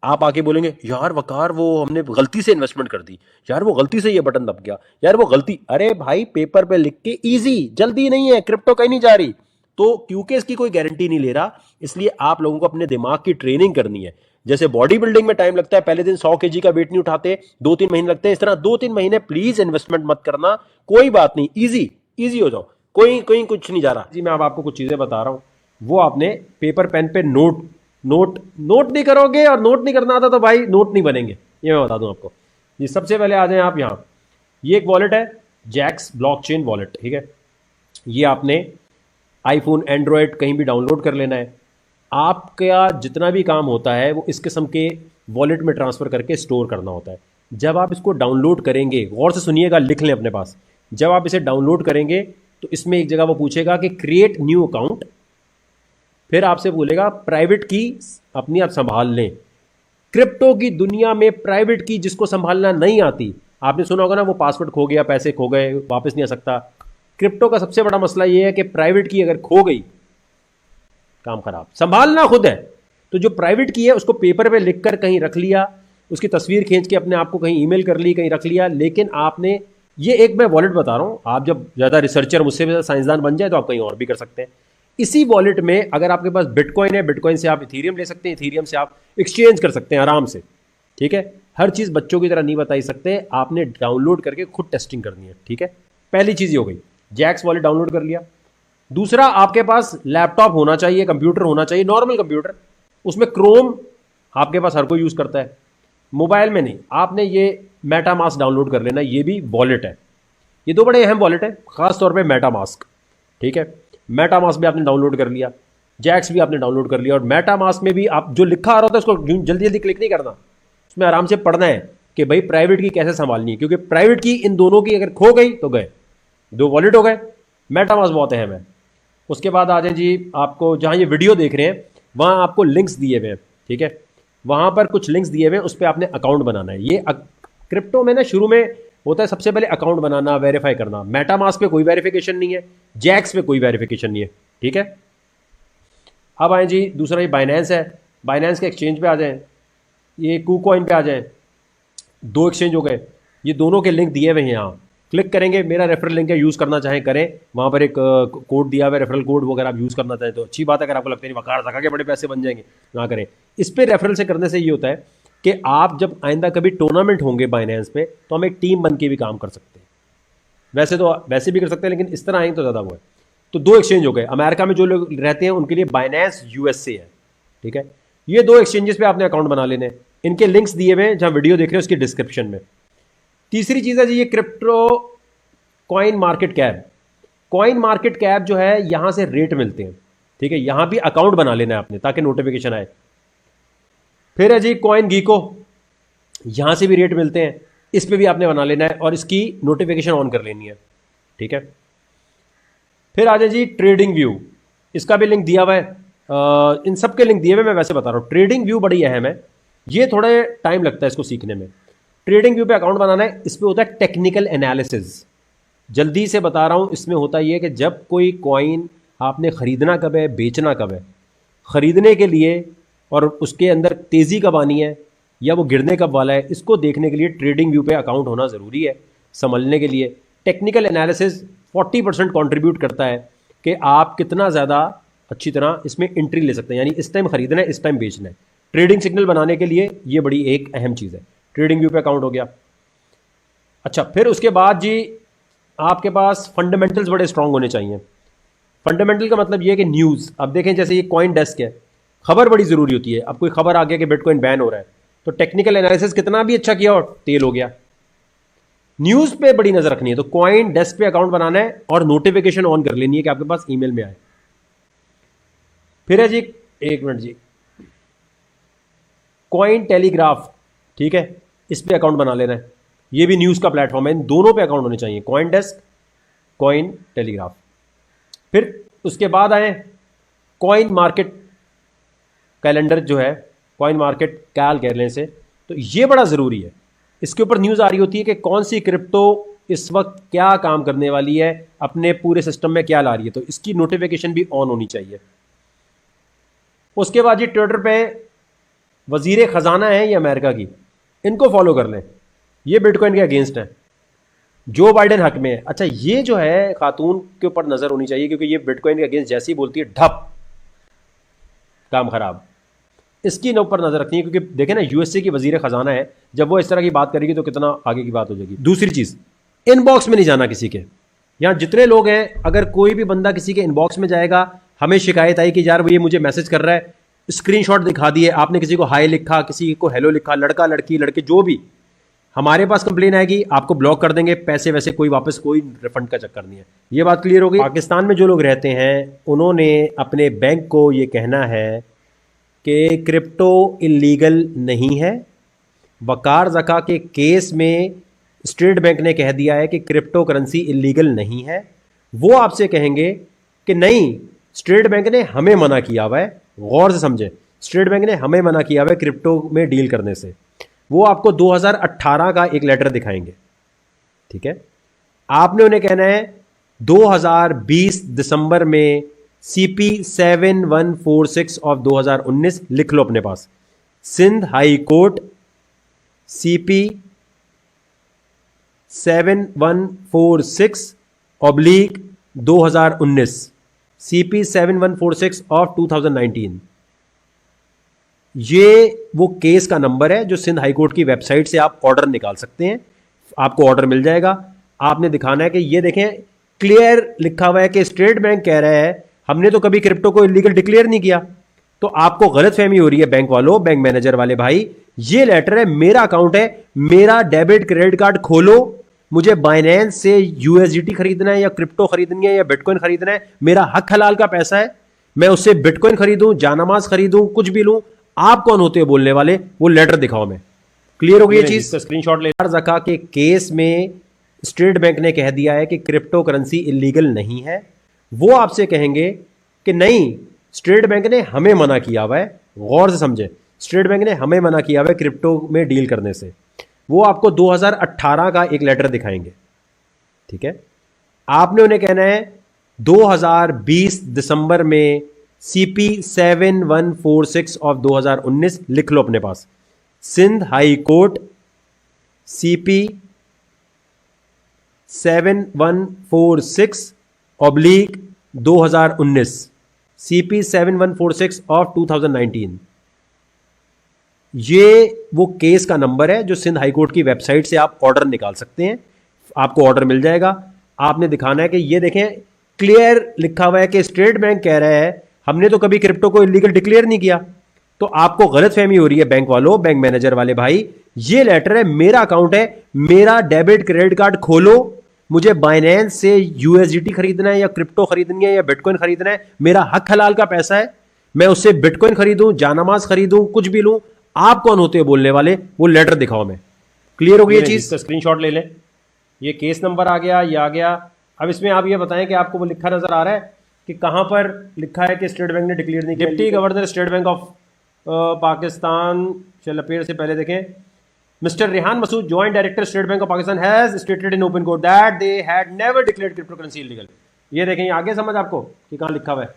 आप आके बोलेंगे यार वकार वो हमने गलती से इन्वेस्टमेंट कर दी, यार वो गलती से ये बटन दब गया, यार वो गलती। अरे भाई पेपर पे लिख के इजी, जल्दी नहीं है, क्रिप्टो कहीं नहीं जा रही। तो क्योंकि इसकी कोई गारंटी नहीं ले रहा, इसलिए आप लोगों को अपने दिमाग की ट्रेनिंग करनी है। जैसे बॉडी बिल्डिंग में टाइम लगता है, पहले दिन 100 kg का वेट नहीं उठाते, 2-3 महीने लगते हैं, इस तरह 2-3 महीने प्लीज इन्वेस्टमेंट मत करना। कोई बात नहीं, इजी इजी हो जाओ, कोई कोई कुछ नहीं जा रहा जी। मैं अब आपको कुछ चीजें बता रहा हूं, वो आपने पेपर पेन पे नोट नहीं करोगे, और नोट नहीं करना आता तो भाई नोट नहीं बनेंगे, ये मैं बता दूं आपको जी। सबसे पहले आ जाए आप यहां, ये एक वॉलेट है, जैक्स ब्लॉकचेन वॉलेट, ठीक है। ये आपने आईफोन, एंड्रॉयड कहीं भी डाउनलोड कर लेना है। आपका जितना भी काम होता है वो इस किस्म के वॉलेट में ट्रांसफर करके स्टोर करना होता है। जब आप इसको डाउनलोड करेंगे, गौर से सुनिएगा, लिख लें अपने पास, जब आप इसे डाउनलोड करेंगे तो इसमें एक जगह वो पूछेगा कि क्रिएट न्यू अकाउंट, फिर आपसे बोलेगा प्राइवेट की अपनी आप संभाल लें। क्रिप्टो की दुनिया में प्राइवेट की जिसको संभालना नहीं आती, आपने सुना होगा ना, वो पासवर्ड खो गया, पैसे खो गए, वापस नहीं आ सकता। क्रिप्टो का सबसे बड़ा मसला ये है कि प्राइवेट की अगर खो गई, काम खराब, संभालना खुद है। तो जो प्राइवेट की है उसको पेपर पे लिखकर कहीं रख लिया, उसकी तस्वीर खींच के अपने आप को कहीं ईमेल कर ली, कहीं रख लिया। लेकिन आपने ये एक मैं वॉलेट बता रहा हूं, आप जब ज़्यादा रिसर्चर, मुझसे भी ज़्यादा साइंसदान बन जाए तो आप कहीं और भी कर सकते हैं। इसी वॉलेट में अगर आपके पास बिटकॉइन है, बिटकॉइन से आप इथीरियम ले सकते हैं, इथीरियम से आप एक्सचेंज कर सकते हैं आराम से, ठीक है। हर चीज़ बच्चों की तरह नहीं बता ही सकते, आपने डाउनलोड करके खुद टेस्टिंग करनी है, ठीक है। पहली चीज़ ये हो गई, जैक्स वॉलेट डाउनलोड कर लिया। दूसरा, आपके पास लैपटॉप होना चाहिए, कंप्यूटर होना चाहिए, नॉर्मल कंप्यूटर, उसमें क्रोम आपके पास हर कोई यूज़ करता है, मोबाइल में नहीं। आपने ये मेटामास्क डाउनलोड कर लेना, ये भी वॉलेट है, ये दो बड़े अहम वॉलेट है, खास तौर पे मेटामास्क, ठीक है। मेटामास्क भी आपने डाउनलोड कर लिया, जैक्स भी आपने डाउनलोड कर लिया। और मेटामास्क में भी आप जो लिखा आ रहा होता है उसको जल्दी जल्दी क्लिक नहीं करना, उसमें आराम से पढ़ना है, कि भाई प्राइवेट की कैसे संभालनी है, क्योंकि प्राइवेट की इन दोनों की अगर खो गई तो गए, दो वॉलेट हो गए। मेटामास्क बहुत अहम है। उसके बाद आ जाए जी, आपको जहां ये वीडियो देख रहे हैं वहां आपको लिंक्स दिए हुए हैं, ठीक है, वहां पर कुछ लिंक्स दिए हुए हैं, उस पर आपने अकाउंट बनाना है। ये क्रिप्टो में ना शुरू में होता है सबसे पहले अकाउंट बनाना, वेरीफाई करना। मेटामास्क पे कोई वेरिफिकेशन नहीं है, जैक्स पे कोई वेरिफिकेशन नहीं है, ठीक है। अब आए जी दूसरा, ये बाइनेंस है, बाइनेंस के एक्सचेंज पे आ जाएं, ये KuCoin पे आ जाएं, दो एक्सचेंज हो गए, ये दोनों के लिंक दिए हुए हैं। यहाँ क्लिक करेंगे, मेरा रेफरल लिंक है, यूज़ करना चाहें करें, वहाँ पर एक कोड दिया हुआ है, रेफरल कोड, वो अगर आप यूज़ करना चाहें तो अच्छी बात है। अगर आपको लगता है नहीं वकार धका के बड़े पैसे बन जाएंगे, ना करें। इस पर रेफरल से करने से ये होता है कि आप जब आइंदा कभी टूर्नामेंट होंगे बाइनेंस पे, तो हम एक टीम बन के भी काम कर सकते हैं। वैसे तो वैसे भी कर सकते हैं, लेकिन इस तरह आएंगे तो ज़्यादा वो है। तो दो एक्सचेंज हो गए। अमेरिका में जो लोग रहते हैं उनके लिए बाइनेंस USA है, ठीक है। ये दो एक्सचेंजेस पे आपने अकाउंट बना लेने, इनके लिंक्स दिए हुए हैं जहां वीडियो देख रहे हैं उसकी डिस्क्रिप्शन में। तीसरी चीज़ है जी, ये crypto coin market cap. Coin market cap जो है, यहां से रेट मिलते हैं, ठीक है, यहां भी अकाउंट बना लेना है आपने ताकि नोटिफिकेशन आए। फिर है जी कॉइन गीको, यहां से भी रेट मिलते हैं, इस पर भी आपने बना लेना है और इसकी नोटिफिकेशन ऑन कर लेनी है, ठीक है। फिर आ जाए जी ट्रेडिंग व्यू, इसका भी लिंक दिया हुआ है, इन सब के लिंक दिए हुए, मैं वैसे बता रहा हूँ। ट्रेडिंग व्यू बड़ी अहम है, ये थोड़े टाइम लगता है इसको सीखने में। ट्रेडिंग व्यू पे अकाउंट बनाना है, इस पे होता है टेक्निकल एनालिसिस। जल्दी से बता रहा हूँ, इसमें होता ये है कि जब कोई कॉइन आपने ख़रीदना कब है, बेचना कब है, ख़रीदने के लिए और उसके अंदर तेज़ी कब आनी है या वो गिरने कब वाला है, इसको देखने के लिए ट्रेडिंग व्यू पे अकाउंट होना ज़रूरी है समझने के लिए। टेक्निकल एनालिसिस 40% कंट्रीब्यूट करता है कि आप कितना ज़्यादा अच्छी तरह इसमें एंट्री ले सकते हैं, यानी इस टाइम ख़रीदना है, इस टाइम बेचना है। ट्रेडिंग सिग्नल बनाने के लिए ये बड़ी एक अहम चीज़ है। ट्रेडिंग व्यू पे अकाउंट हो गया। अच्छा, फिर उसके बाद जी आपके पास फंडामेंटल्स बड़े स्ट्रांग होने चाहिए। फंडामेंटल का मतलब ये है कि न्यूज़, अब देखें जैसे ये कॉइन डेस्क है, खबर बड़ी ज़रूरी होती है। अब कोई खबर आ गया कि बिटकॉइन बैन हो रहा है, तो टेक्निकल एनालिसिस कितना भी अच्छा किया और तेल हो गया। न्यूज़ पे बड़ी नज़र रखनी है, तो कॉइन डेस्क पे अकाउंट बनाना है और नोटिफिकेशन ऑन कर लेनी है कि आपके पास ईमेल में आए। फिर है जी, एक मिनट जी, कॉइन टेलीग्राफ, ठीक है, इस पे अकाउंट बना लेना है। ये भी न्यूज़ का प्लेटफॉर्म है, इन दोनों पे अकाउंट होने चाहिए, कॉइन डेस्क, कॉइन टेलीग्राफ। फिर उसके बाद आए कॉइन मार्केट कैलेंडर, जो है कॉइन मार्केट कैल कह लें से, तो ये बड़ा ज़रूरी है। इसके ऊपर न्यूज़ आ रही होती है कि कौन सी क्रिप्टो इस वक्त क्या काम करने वाली है, अपने पूरे सिस्टम में क्या ला रही है, तो इसकी नोटिफिकेशन भी ऑन होनी चाहिए। उसके बाद ये ट्विटर पे वजीर ख़जाना है ये अमेरिका की, इनको फॉलो कर लें, ये बिटकॉइन के अगेंस्ट है, जो बाइडेन हक में है। अच्छा, ये जो है खातून के ऊपर नज़र होनी चाहिए, क्योंकि ये बिटकॉइन के अगेंस्ट जैसे ही बोलती है ढप, काम खराब। इसकी ऊपर नजर रखनी है, क्योंकि देखें ना USA की वजीर खजाना है, जब वो इस तरह की बात करेगी तो कितना आगे की बात हो जाएगी। दूसरी चीज, इनबॉक्स में नहीं जाना किसी के। यहां जितने लोग हैं, अगर कोई भी बंदा किसी के इनबॉक्स में जाएगा, हमें शिकायत आई कि यार वो ये मुझे मैसेज कर रहा है, स्क्रीनशॉट दिखा दिए, आपने किसी को हाई लिखा, किसी को हेलो लिखा, लड़का लड़की लड़के जो भी, हमारे पास कंप्लेन आएगी, आपको ब्लॉक कर देंगे, पैसे वैसे कोई वापस, कोई रिफंड का चक्कर नहीं है। ये बात क्लियर हो गई। पाकिस्तान में जो लोग रहते हैं उन्होंने अपने बैंक को ये कहना है कि क्रिप्टो इलीगल नहीं है। वकार ज़का के केस में स्टेट बैंक ने कह दिया है कि क्रिप्टो करेंसी इलीगल नहीं है। वो आपसे कहेंगे कि नहीं, स्टेट बैंक ने हमें मना किया हुआ है, गौर से समझें, स्टेट बैंक ने हमें मना किया हुआ है क्रिप्टो में डील करने से। वो आपको 2018 का एक लेटर दिखाएंगे, ठीक है। आपने उन्हें कहना है 2020 दिसंबर में CP 7146 ऑफ 2019 लिख लो अपने पास, Sindh high court CP 7146 oblique 2019, CP 7146 of 2019। ये वो केस का नंबर है जो सिंध हाई कोर्ट की वेबसाइट से आप ऑर्डर निकाल सकते हैं, आपको ऑर्डर मिल जाएगा। आपने दिखाना है कि ये देखें, क्लियर लिखा हुआ है कि स्टेट बैंक कह रहा है हमने तो कभी क्रिप्टो को इलीगल डिक्लेयर नहीं किया। तो आपको गलतफहमी हो रही है बैंक वालों, बैंक मैनेजर वाले भाई, ये लेटर है, मेरा अकाउंट है, मेरा डेबिट क्रेडिट कार्ड खोलो, मुझे बाइनेंस से USDT खरीदना है या क्रिप्टो खरीदनी है या बिटकॉइन खरीदना है, मेरा हक हलाल का पैसा है, मैं उससे बिटकॉइन खरीदूं, जानमाज खरीदूं, कुछ भी लूं, आप कौन होते हो बोलने वाले, वो लेटर दिखाओ। मैं क्लियर हो गई ये चीज? स्क्रीनशॉट ले। जका के केस में स्टेट बैंक ने कह दिया है कि क्रिप्टो करेंसी इलीगल नहीं है। वो आपसे कहेंगे कि नहीं, स्टेट बैंक ने हमें मना किया हुआ है। गौर से समझे, स्टेट बैंक ने हमें मना किया हुआ है क्रिप्टो में डील करने से। वो आपको 2018 का एक लेटर दिखाएंगे, ठीक है। आपने उन्हें कहना है 2020 दिसंबर में CP 7146 ऑफ 2019 लिख लो अपने पास। Sindh high court CP 7146 oblique 2019, CP 7146 of 2019। ये वो केस का नंबर है जो सिंध हाईकोर्ट की वेबसाइट से आप ऑर्डर निकाल सकते हैं। आपको ऑर्डर मिल जाएगा। आपने दिखाना है कि ये देखें, क्लियर लिखा हुआ है कि स्टेट बैंक कह रहा है हमने तो कभी क्रिप्टो को इलीगल डिक्लेयर नहीं किया। तो आपको गलतफहमी हो रही है बैंक वालों, बैंक मैनेजर वाले भाई। ये लेटर है, मेरा अकाउंट है, मेरा डेबिट क्रेडिट कार्ड खोलो, मुझे बाइनेंस से USDT खरीदना है या क्रिप्टो खरीदनी है या बिटकॉइन खरीदना है, मेरा हक हलाल का पैसा है, मैं उससे बिटकॉइन खरीदूं, जानमाज खरीदूं, कुछ भी लूं। आप कौन होते हैं बोलने वाले? वो लेटर दिखाओ मैं। क्लियर हो गई ये चीज? स्क्रीनशॉट ले लें। ये केस नंबर आ गया, ये आ गया। अब इसमें आप ये बताएं कि आपको वो लिखा नजर आ रहा है कि कहां पर लिखा है कि स्टेट बैंक ने डिक्लेयर नहीं किया। Deputy governor state bank of Pakistan, चल पेड़ से पहले देखें, mister Rehan Masood, joint director state bank of Pakistan, has stated in open court that they had never declared crypto currency illegal. ये देखें, आगे समझ आपको कि कहां लिखा हुआ है।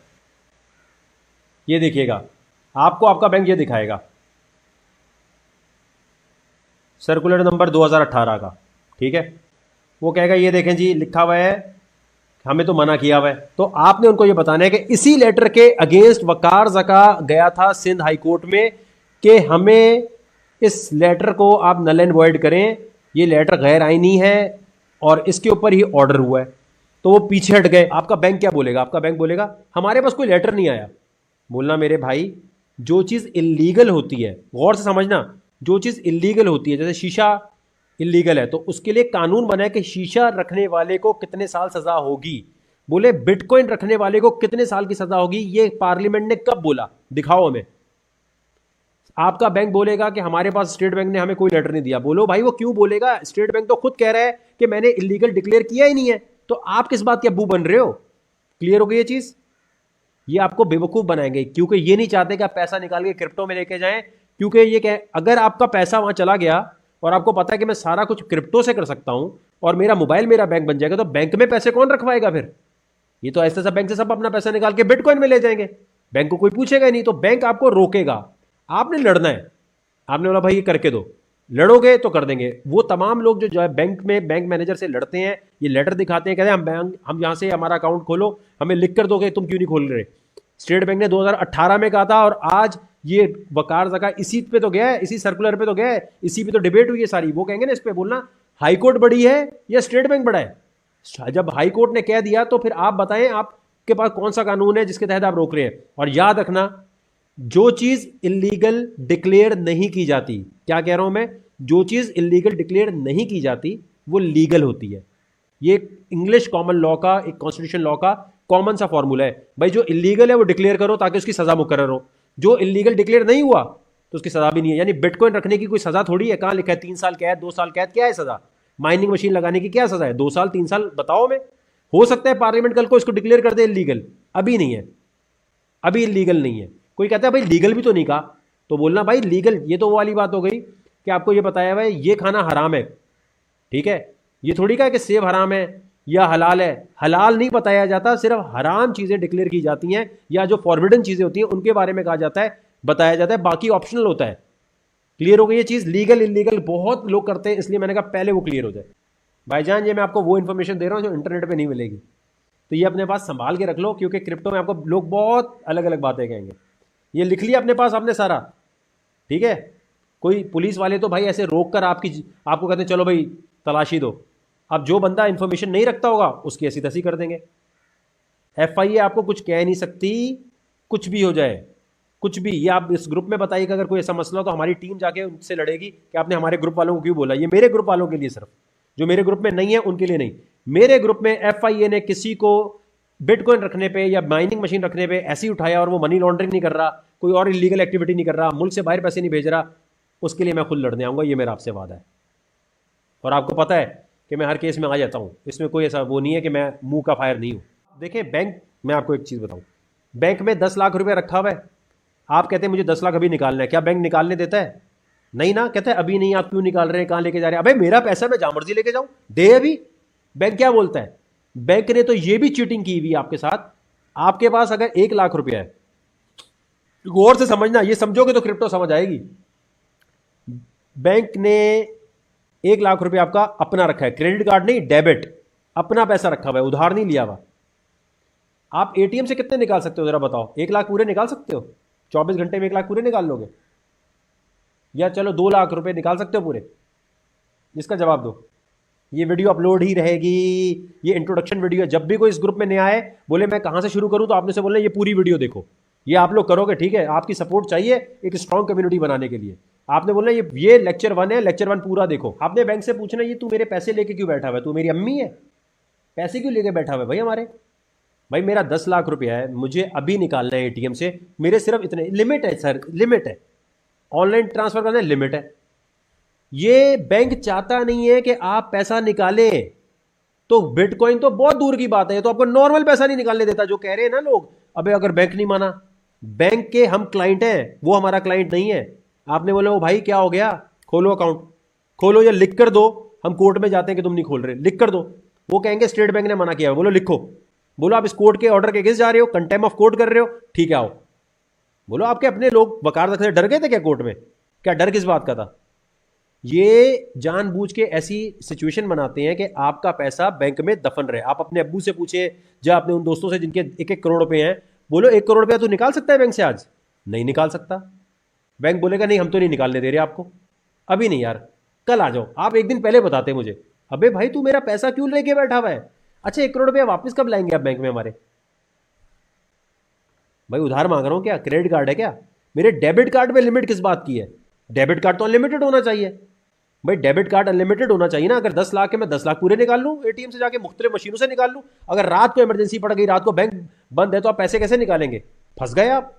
ये देखिएगा, आपको आपका बैंक ये दिखाएगा, सर्कुलर नंबर 2018 का, ठीक है। वो कहेगा ये देखें जी लिखा हुआ है, हमें तो मना किया हुआ है। तो आपने उनको ये बताना है कि इसी लेटर के अगेंस्ट वकार जका गया था सिंध हाई कोर्ट में कि हमें इस लेटर को आप नल एंड वॉइड करें, ये लेटर गैर आईनी है और इसके ऊपर ही ऑर्डर हुआ है। तो वो पीछे हट गए। आपका बैंक क्या बोलेगा? आपका बैंक बोलेगा हमारे पास कोई लेटर नहीं आया। बोलना मेरे भाई, जो चीज़ इलीगल होती है, गौर से समझना, जो चीज़ इलीगल होती है, जैसे शीशा इलीगल है तो उसके लिए कानून बना है कि शीशा रखने वाले को कितने साल सजा होगी। बोले बिटकॉइन रखने वाले को कितने साल की सजा होगी, ये पार्लियामेंट ने कब बोला? दिखाओ हमें। आपका बैंक बोलेगा कि हमारे पास स्टेट बैंक ने हमें कोई लेटर नहीं दिया। बोलो भाई वो क्यों बोलेगा? स्टेट बैंक तो खुद कह रहा है कि मैंने इलीगल डिक्लेयर किया ही नहीं है, तो आप किस बात के अब्बू बन रहे हो? क्लियर हो गई ये चीज? ये आपको बेवकूफ बनाएंगे क्योंकि ये नहीं चाहते कि आप पैसा निकाल के क्रिप्टो में लेके जाएं। क्योंकि ये कह, अगर आपका पैसा वहां चला गया और आपको पता है कि मैं सारा कुछ क्रिप्टो से कर सकता हूं और मेरा मोबाइल मेरा बैंक बन जाएगा, तो बैंक में पैसे कौन रखवाएगा फिर? ये तो ऐसे सब बैंक से सब अपना पैसा निकाल के बिटकॉइन में ले जाएंगे, बैंक को कोई पूछेगा ही नहीं। तो बैंक आपको रोकेगा। आपने लड़ना है। आपने बोला भाई ये करके दो, लड़ोगे तो कर देंगे। वो तमाम लोग जो है बैंक में बैंक मैनेजर से लड़ते हैं, ये लेटर दिखाते हैं, कहते हैं हम यहां से हमारा अकाउंट खोलो, हमें लिख कर दोगे, तुम क्यों नहीं खोल रहे? स्टेट बैंक ने 2018 में कहा था और आज ये वकार जका इसी पे तो गया है, इसी सर्कुलर पे तो गया है, इसी पे तो डिबेट हुई है सारी। वो कहेंगे ना इस पे बोलना हाईकोर्ट बड़ी है या स्टेट बैंक बड़ा है। जब हाईकोर्ट ने कह दिया तो फिर आप बताएं आपके पास कौन सा कानून है जिसके तहत आप रोक रहे हैं। और याद रखना, जो चीज इलीगल डिक्लेयर नहीं की जाती, क्या कह रहा हूं मैं, जो चीज इलीगल डिक्लेयर नहीं की जाती वो लीगल होती है। ये इंग्लिश कॉमन लॉ का, एक कॉन्स्टिट्यूशन लॉ का कॉमन सा फॉर्मूला है। भाई जो इलीगल है वो डिक्लेयर करो ताकि उसकी सजा मुकर्रर हो। जो इलीगल डिक्लेयर नहीं हुआ तो उसकी सजा भी नहीं है। यानी बिटकॉइन रखने की कोई सजा थोड़ी है। कहां लिखा है 3 साल कैद, 2 साल कैद? क्या है सजा? माइनिंग मशीन लगाने की क्या सजा है? 2 साल 3 साल? बताओ। में हो सकता है पार्लियामेंट कल को इसको डिक्लेयर कर दे इलीगल, अभी नहीं है, अभी इलीगल नहीं है। कोई कहता है भाई लीगल भी तो नहीं कहा, तो बोलना भाई लीगल, ये तो वो वाली बात हो गई कि आपको ये बताया हुआ है ये खाना हराम है, ठीक है। ये थोड़ी कहा कि सेब हराम है या हलाल है। हलाल नहीं बताया जाता, सिर्फ हराम चीजें डिक्लेयर की जाती हैं या जो फॉरबिडन चीजें होती हैं उनके बारे में कहा जाता है, बताया जाता है, बाकी ऑप्शनल होता है। क्लियर हो गई ये चीज? लीगल इलीगल बहुत लोग करते हैं, इसलिए मैंने कहा पहले वो क्लियर हो जाए। भाईजान ये मैं आपको वो इन्फॉर्मेशन दे रहा हूं जो इंटरनेट पे नहीं मिलेगी, तो ये अपने पास संभाल के रख लो, क्योंकि क्रिप्टो में आपको लोग बहुत अलग अलग बातें कहेंगे। ये लिख लिया अपने पास आपने सारा, ठीक है। कोई पुलिस वाले तो भाई ऐसे रोक कर आपको कहते हैं चलो भाई तलाशी दो। अब जो बंदा इंफॉर्मेशन नहीं रखता होगा उसकी ऐसी तैसी कर देंगे। FIA आपको कुछ कह नहीं सकती, कुछ भी हो जाए, कुछ भी। ये आप इस ग्रुप में बताइएगा अगर कोई ऐसा मसला हो तो हमारी टीम जाके उनसे लड़ेगी कि आपने हमारे ग्रुप वालों को क्यों बोला। ये मेरे ग्रुप वालों के लिए, सिर्फ जो मेरे ग्रुप में नहीं है उनके लिए नहीं। मेरे ग्रुप में FIA ने किसी को बिटकॉइन रखने पे या माइनिंग मशीन रखने पे ऐसे ही उठाया और वो मनी लॉन्ड्रिंग नहीं कर रहा, कोई और इलीगल एक्टिविटी नहीं कर रहा, मुल्क से बाहर पैसे नहीं भेज रहा, उसके लिए मैं खुद लड़ने आऊँगा, ये मेरा आपसे वादा है। और आपको पता है कि मैं हर केस में आ जाता हूँ, इसमें कोई ऐसा वो नहीं है कि मैं मुंह का फायर नहीं हूँ। देखें बैंक, मैं आपको एक चीज़ बताऊँ, बैंक में 10 लाख रुपये रखा हुआ है, आप कहते हैं मुझे 10 लाख अभी निकालना है, क्या बैंक निकालने देता है? नहीं ना, कहता है अभी नहीं, आप क्यों निकाल रहे हैं, कहाँ लेके जा रहे हैं? अबे मेरा पैसा मैं जहाँ मर्जी लेके जाऊँ, दे अभी। बैंक क्या बोलता है? बैंक ने तो ये भी चीटिंग की हुई आपके साथ। आपके पास अगर 1 लाख रुपया है, गौर से समझना, ये समझोगे तो क्रिप्टो समझ आएगी। बैंक ने 1 लाख रुपया आपका अपना रखा है, क्रेडिट कार्ड नहीं, डेबिट, अपना पैसा रखा हुआ है, उधार नहीं लिया हुआ। आप एटीएम से कितने निकाल सकते हो जरा बताओ? 1 लाख पूरे निकाल सकते हो? 24 घंटे में 1 लाख पूरे निकाल लोगे? या चलो 2 लाख रुपए निकाल सकते हो पूरे? इसका जवाब दो। ये वीडियो अपलोड ही रहेगी, ये इंट्रोडक्शन वीडियो है। जब भी कोई इस ग्रुप में नया आए, बोले मैं कहां से शुरू करूं, तो आपने से बोलना ये पूरी वीडियो देखो। ये आप लोग करोगे, ठीक है? आपकी सपोर्ट चाहिए एक स्ट्रॉन्ग कम्युनिटी बनाने के लिए। आपने बोलना ये लेक्चर 1 है, लेक्चर 1 पूरा देखो। आपने बैंक से पूछना ये तू मेरे पैसे लेके क्यों बैठा हुआ है? तू मेरी अम्मी है? पैसे क्यों लेके बैठा हुआ है भाई हमारे? भाई मेरा 10 लाख रुपया है, मुझे अभी निकालना है एटीएम से, मेरे सिर्फ इतने लिमिट है सर, लिमिट है। ऑनलाइन ट्रांसफर करना लिमिट है। ये बैंक चाहता नहीं है कि आप पैसा निकालें। तो बिटकॉइन तो बहुत दूर की बात है, तो आपको नॉर्मल पैसा नहीं निकालने देता। जो कह रहे हैं ना लोग, अबे अगर बैंक नहीं माना, बैंक के हम क्लाइंट हैं, वो हमारा क्लाइंट नहीं है। आपने बोला वो भाई क्या हो गया, खोलो अकाउंट, खोलो या लिख कर दो। हम कोर्ट में जाते हैं कि तुम नहीं खोल रहे, लिख कर दो। वो कहेंगे स्टेट बैंक ने मना किया, बोलो लिखो। बोलो आप इस कोर्ट के ऑर्डर के अगेंस्ट जा रहे हो, कंटेम्प्ट ऑफ कोर्ट कर रहे हो, ठीक है आओ। बोलो आपके अपने लोग वकार से डर गए थे क्या कोर्ट में? क्या डर किस बात का था? ये जानबूझ के ऐसी सिचुएशन बनाते हैं कि आपका पैसा बैंक में दफन रहे। आप अपने अब्बू से पूछे, या अपने उन दोस्तों से जिनके 1-1 करोड़ रुपए हैं, बोलो 1 करोड़ रुपया तू निकाल सकता है बैंक से आज? नहीं निकाल सकता। बैंक बोलेगा नहीं हम तो नहीं निकालने दे रहे आपको, अभी नहीं यार, कल आ जाओ। आप एक दिन पहले बताते मुझे, अबे भाई तू मेरा पैसा क्यों लेके बैठा हुआ है? अच्छा 1 करोड़ रुपया वापस कब लाएंगे आप बैंक में हमारे? भाई उधार मांग रहा हूं क्या? क्रेडिट कार्ड है क्या? मेरे डेबिट कार्ड में लिमिट किस बात की है? डेबिट कार्ड तो अनलिमिटेड होना चाहिए भाई। डेबिट कार्ड अनलिमिटेड होना चाहिए ना। अगर 10 लाख है, मैं 10 लाख पूरे निकाल लूं, एटीएम से जाके मुख्तलिफ मशीनों से निकाल लूं। अगर रात को इमरजेंसी पड़ गई, रात को बैंक बंद है, तो आप पैसे कैसे निकालेंगे? फंस गए आप,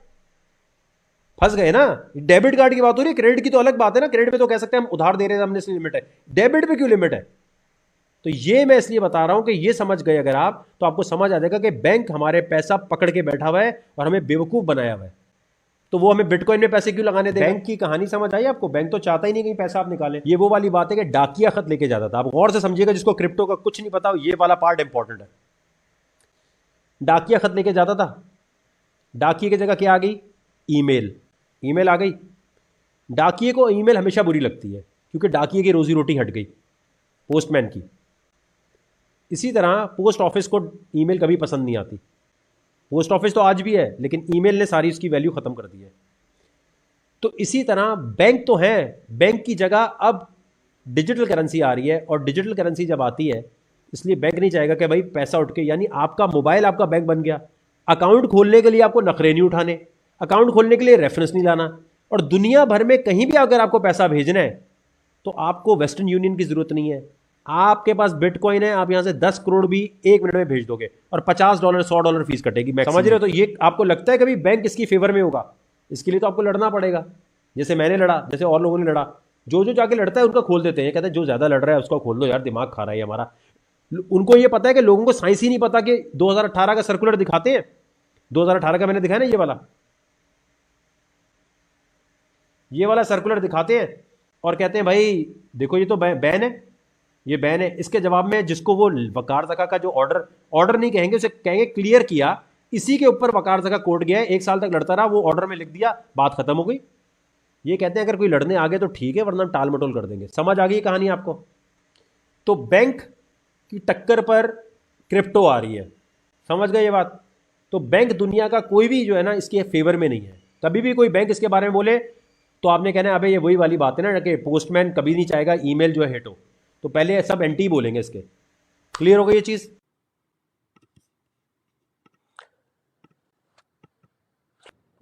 फंस गए ना। डेबिट कार्ड की बात हो रही है, क्रेडिट की तो अलग बात है ना। क्रेडिट पे तो कह सकते हैं हम उधार दे रहे हैं, हमने इसलिए लिमिट है। डेबिट पे क्यों लिमिट है? तो ये मैं इसलिए बता रहा हूं कि ये समझ गए अगर आप, तो आपको समझ आ जाएगा कि बैंक हमारे पैसा पकड़ के बैठा हुआ है और हमें बेवकूफ बनाया हुआ है। तो वो हमें बिटकॉइन में पैसे क्यों लगाने देगा? बैंक की कहानी समझ आई आपको? बैंक तो चाहता ही नहीं कहीं पैसा आप निकालें। ये वो वाली बात है कि डाकिया खत लेके जाता था। आप गौर से समझिएगा, जिसको क्रिप्टो का कुछ नहीं पता, ये वाला पार्ट इंपॉर्टेंट है। डाकिया खत लेके जाता था, डाकिए की जगह क्या आ गई? ईमेल। ईमेल आ गई। डाकिए को ईमेल हमेशा बुरी लगती है, क्योंकि डाकिए की रोजी रोटी हट गई पोस्टमैन की। इसी तरह पोस्ट ऑफिस को ईमेल कभी पसंद नहीं आती। पोस्ट ऑफिस तो आज भी है, लेकिन ईमेल ने सारी उसकी वैल्यू खत्म कर दी है। तो इसी तरह बैंक तो है, बैंक की जगह अब डिजिटल करेंसी आ रही है, और डिजिटल करेंसी जब आती है, इसलिए बैंक नहीं चाहेगा कि भाई पैसा उठ के, यानी आपका मोबाइल आपका बैंक बन गया। अकाउंट खोलने के लिए आपको नखरे नहीं उठाने, अकाउंट खोलने के लिए रेफरेंस नहीं लाना, और दुनिया भर में कहीं भी अगर आपको पैसा भेजना है तो आपको वेस्टर्न यूनियन की जरूरत नहीं है। आपके पास बिटकॉइन है, आप यहां से 10 करोड़ भी 1 मिनट में भेज दोगे, और $50 $100 फीस कटेगी, समझ रहे हो? तो ये आपको लगता है कभी बैंक इसकी फेवर में होगा? इसके लिए तो आपको लड़ना पड़ेगा, जैसे मैंने लड़ा, जैसे और लोगों ने लड़ा। जो जो जाके लड़ता है उनका खोल देते हैं, कहते हैं जो ज्यादा लड़ रहा है उसका खोल दो यार, दिमाग खा रहा है हमारा। उनको ये पता है कि लोगों को साइंस ही नहीं पता कि 2018 का सर्कुलर दिखाते हैं। 2018 का मैंने दिखाया ना, ये वाला सर्कुलर दिखाते हैं और कहते हैं भाई देखो ये तो बैन है, ये बैन है। इसके जवाब में जिसको वो वकार ज़का का जो ऑर्डर नहीं कहेंगे, उसे कहेंगे क्लियर किया, इसी के ऊपर वकार ज़का कोर्ट गया है, 1 साल तक लड़ता रहा, वो ऑर्डर में लिख दिया, बात खत्म हो गई। ये कहते हैं अगर कोई लड़ने आ गए तो ठीक है, वरना टाल मटोल कर देंगे। समझ आ गई कहानी आपको? तो बैंक की टक्कर पर क्रिप्टो आ रही है, समझ गए ये बात? तो बैंक दुनिया का कोई भी जो है ना, इसके फेवर में नहीं है। कभी भी कोई बैंक इसके बारे में बोले तो आपने कहना है अबे ये वही वाली बात है ना कि पोस्टमैन कभी नहीं चाहेगा ईमेल जो है हिट हो। तो पहले सब एंटी बोलेंगे इसके। क्लियर हो गई ये चीज?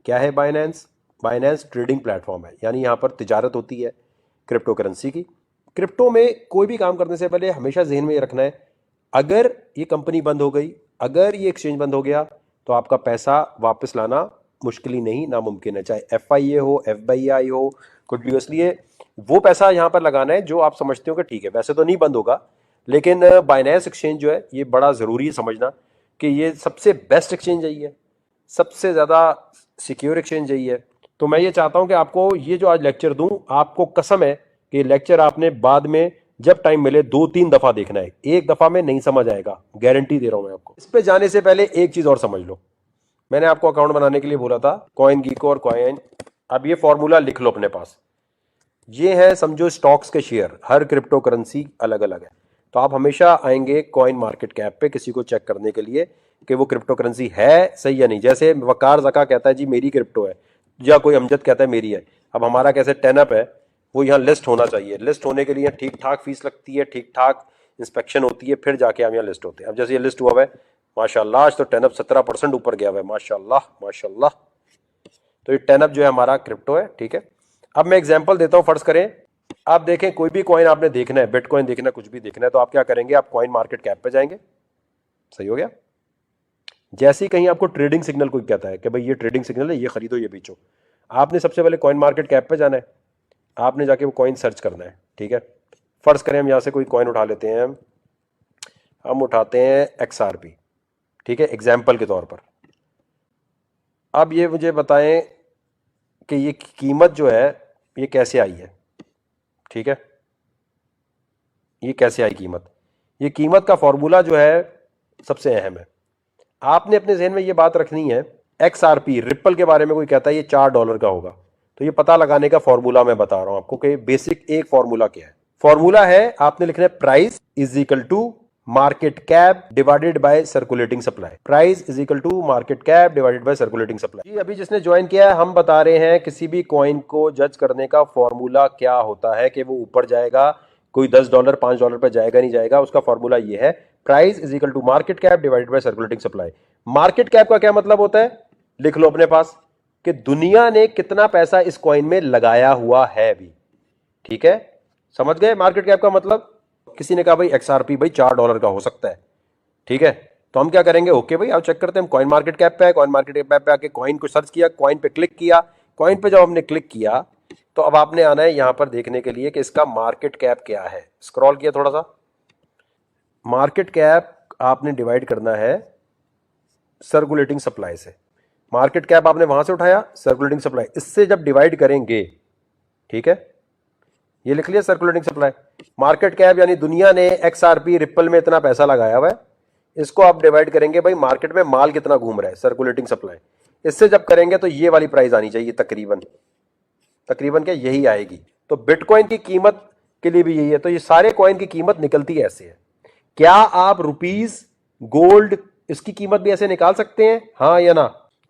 क्या है बाइनेंस? बाइनेंस ट्रेडिंग प्लेटफॉर्म है, यानी यहां पर तिजारत होती है क्रिप्टो करेंसी की। क्रिप्टो में कोई भी काम करने से पहले हमेशा जहन में ये रखना है, अगर ये कंपनी बंद हो गई, अगर ये एक्सचेंज बंद हो गया, तो आपका पैसा वापस लाना मुश्किल ही नहीं नामुमकिन है, चाहे FIA हो, FBI हो, कुछ भी हो। इसलिए वो पैसा यहाँ पर लगाना है जो आप समझते हो कि ठीक है, वैसे तो नहीं बंद होगा, लेकिन बाइनेंस एक्सचेंज जो है ये बड़ा ज़रूरी है समझना कि ये सबसे बेस्ट एक्सचेंज यही है, सबसे ज़्यादा सिक्योर एक्सचेंज यही है। तो मैं ये चाहता हूँ कि आपको ये जो आज लेक्चर दूँ, आपको कसम है कि लेक्चर आपने बाद में जब टाइम मिले 2-3 दफ़ा देखना है, एक दफ़ा में नहीं समझ आएगा, गारंटी दे रहा हूँ मैं आपको। इस पे जाने से पहले एक चीज़ और समझ लो, मैंने आपको अकाउंट बनाने के लिए बोला था कॉइन गीको और कॉइन, अब ये फॉर्मूला लिख लो अपने पास। ये है समझो स्टॉक्स के शेयर, हर क्रिप्टो करेंसी अलग अलग है। तो आप हमेशा आएंगे कॉइन मार्केट कैप पे किसी को चेक करने के लिए कि वो क्रिप्टो करेंसी है सही या नहीं। जैसे वकार ज़का कहता है जी मेरी क्रिप्टो है, या कोई अमजद कहता है मेरी है। अब हमारा कैसे टेनअप है, वो यहाँ लिस्ट होना चाहिए। लिस्ट होने के लिए ठीक ठाक फीस लगती है, ठीक ठाक इंस्पेक्शन होती है, फिर जाके हम यहाँ लिस्ट होते हैं। अब जैसे ये लिस्ट हुआ है माशाल्लाह, आज तो टेनअप 17% ऊपर गया हुआ है, माशाल्लाह माशाल्लाह। तो ये टेनअप जो है हमारा क्रिप्टो है, ठीक है। अब मैं एग्जांपल देता हूं, फर्ज करें आप देखें कोई भी कॉइन आपने देखना है, बिटकॉइन देखना है, कुछ भी देखना है, तो आप क्या करेंगे, आप कॉइन मार्केट कैप पे जाएंगे, सही हो गया। जैसे ही कहीं आपको ट्रेडिंग सिग्नल कोई कहता है कि भाई ये ट्रेडिंग सिग्नल है, ये खरीदो ये बेचो, आपने सबसे पहले कॉइन मार्केट कैप पे जाना है, आपने जाके वो कॉइन सर्च करना है, ठीक है। फर्ज करें हम यहां से कोई कॉइन उठा लेते हैं, हम उठाते हैं XRP, ठीक है, एग्जाम्पल के तौर पर। अब ये मुझे बताएं कि ये कीमत जो है ये कैसे आई है, ठीक है, ये कैसे आई कीमत। ये कीमत का फॉर्मूला जो है सबसे अहम है, आपने अपने जहन में ये बात रखनी है। XRP रिप्पल के बारे में कोई कहता है ये $4 का होगा, तो ये पता लगाने का फॉर्मूला मैं बता रहा हूं आपको कि बेसिक एक फॉर्मूला क्या है। फॉर्मूला है, आपने लिखना है price is equal to market cap divided by circulating supply. Price is equal to market cap divided by circulating supply. जी अभी जिसने ज्वाइन किया है, हम बता रहे हैं किसी भी कॉइन को जज करने का फॉर्मूला क्या होता है कि वो ऊपर जाएगा, कोई $10 $5 पे जाएगा नहीं जाएगा। उसका फॉर्मूला ये है, price is equal to market cap divided by circulating supply. Market cap का क्या मतलब होता है, लिख लो अपने पास कि दुनिया ने कितना पैसा इस कॉइन में लगाया हुआ है अभी, ठीक है, समझ गए। मार्केट कैप का मतलब, किसी ने कहा भाई XRP भाई $4 का हो सकता है, ठीक है, तो हम क्या करेंगे, ओके भाई आओ चेक करते हैं। कॉइन मार्केट कैप पे है, कॉइन मार्केट कैप पे आके कॉइन को सर्च किया, कॉइन पे क्लिक किया। कॉइन पे जब हमने क्लिक किया तो अब आपने आना है यहां पर देखने के लिए कि इसका मार्केट कैप क्या है। स्क्रॉल किया थोड़ा सा, मार्केट कैप आपने डिवाइड करना है सर्कुलेटिंग सप्लाई से। मार्केट कैप आपने वहां से उठाया, सर्कुलेटिंग सप्लाई, इससे जब डिवाइड करेंगे, ठीक है, ये लिख लिया सर्कुलेटिंग सप्लाई। मार्केट कैप यानी दुनिया ने XRP रिप्पल में इतना पैसा लगाया हुआ है, इसको आप डिवाइड करेंगे भाई मार्केट में माल कितना घूम रहा है, सर्कुलेटिंग सप्लाई, इससे जब करेंगे तो ये वाली प्राइस आनी चाहिए, तकरीबन तकरीबन क्या यही आएगी। तो बिटकॉइन की कीमत के लिए भी यही है। तो ये सारे कॉइन की कीमत निकलती ऐसे है। क्या आप रुपीस गोल्ड इसकी कीमत भी ऐसे निकाल सकते हैं, हाँ या ना।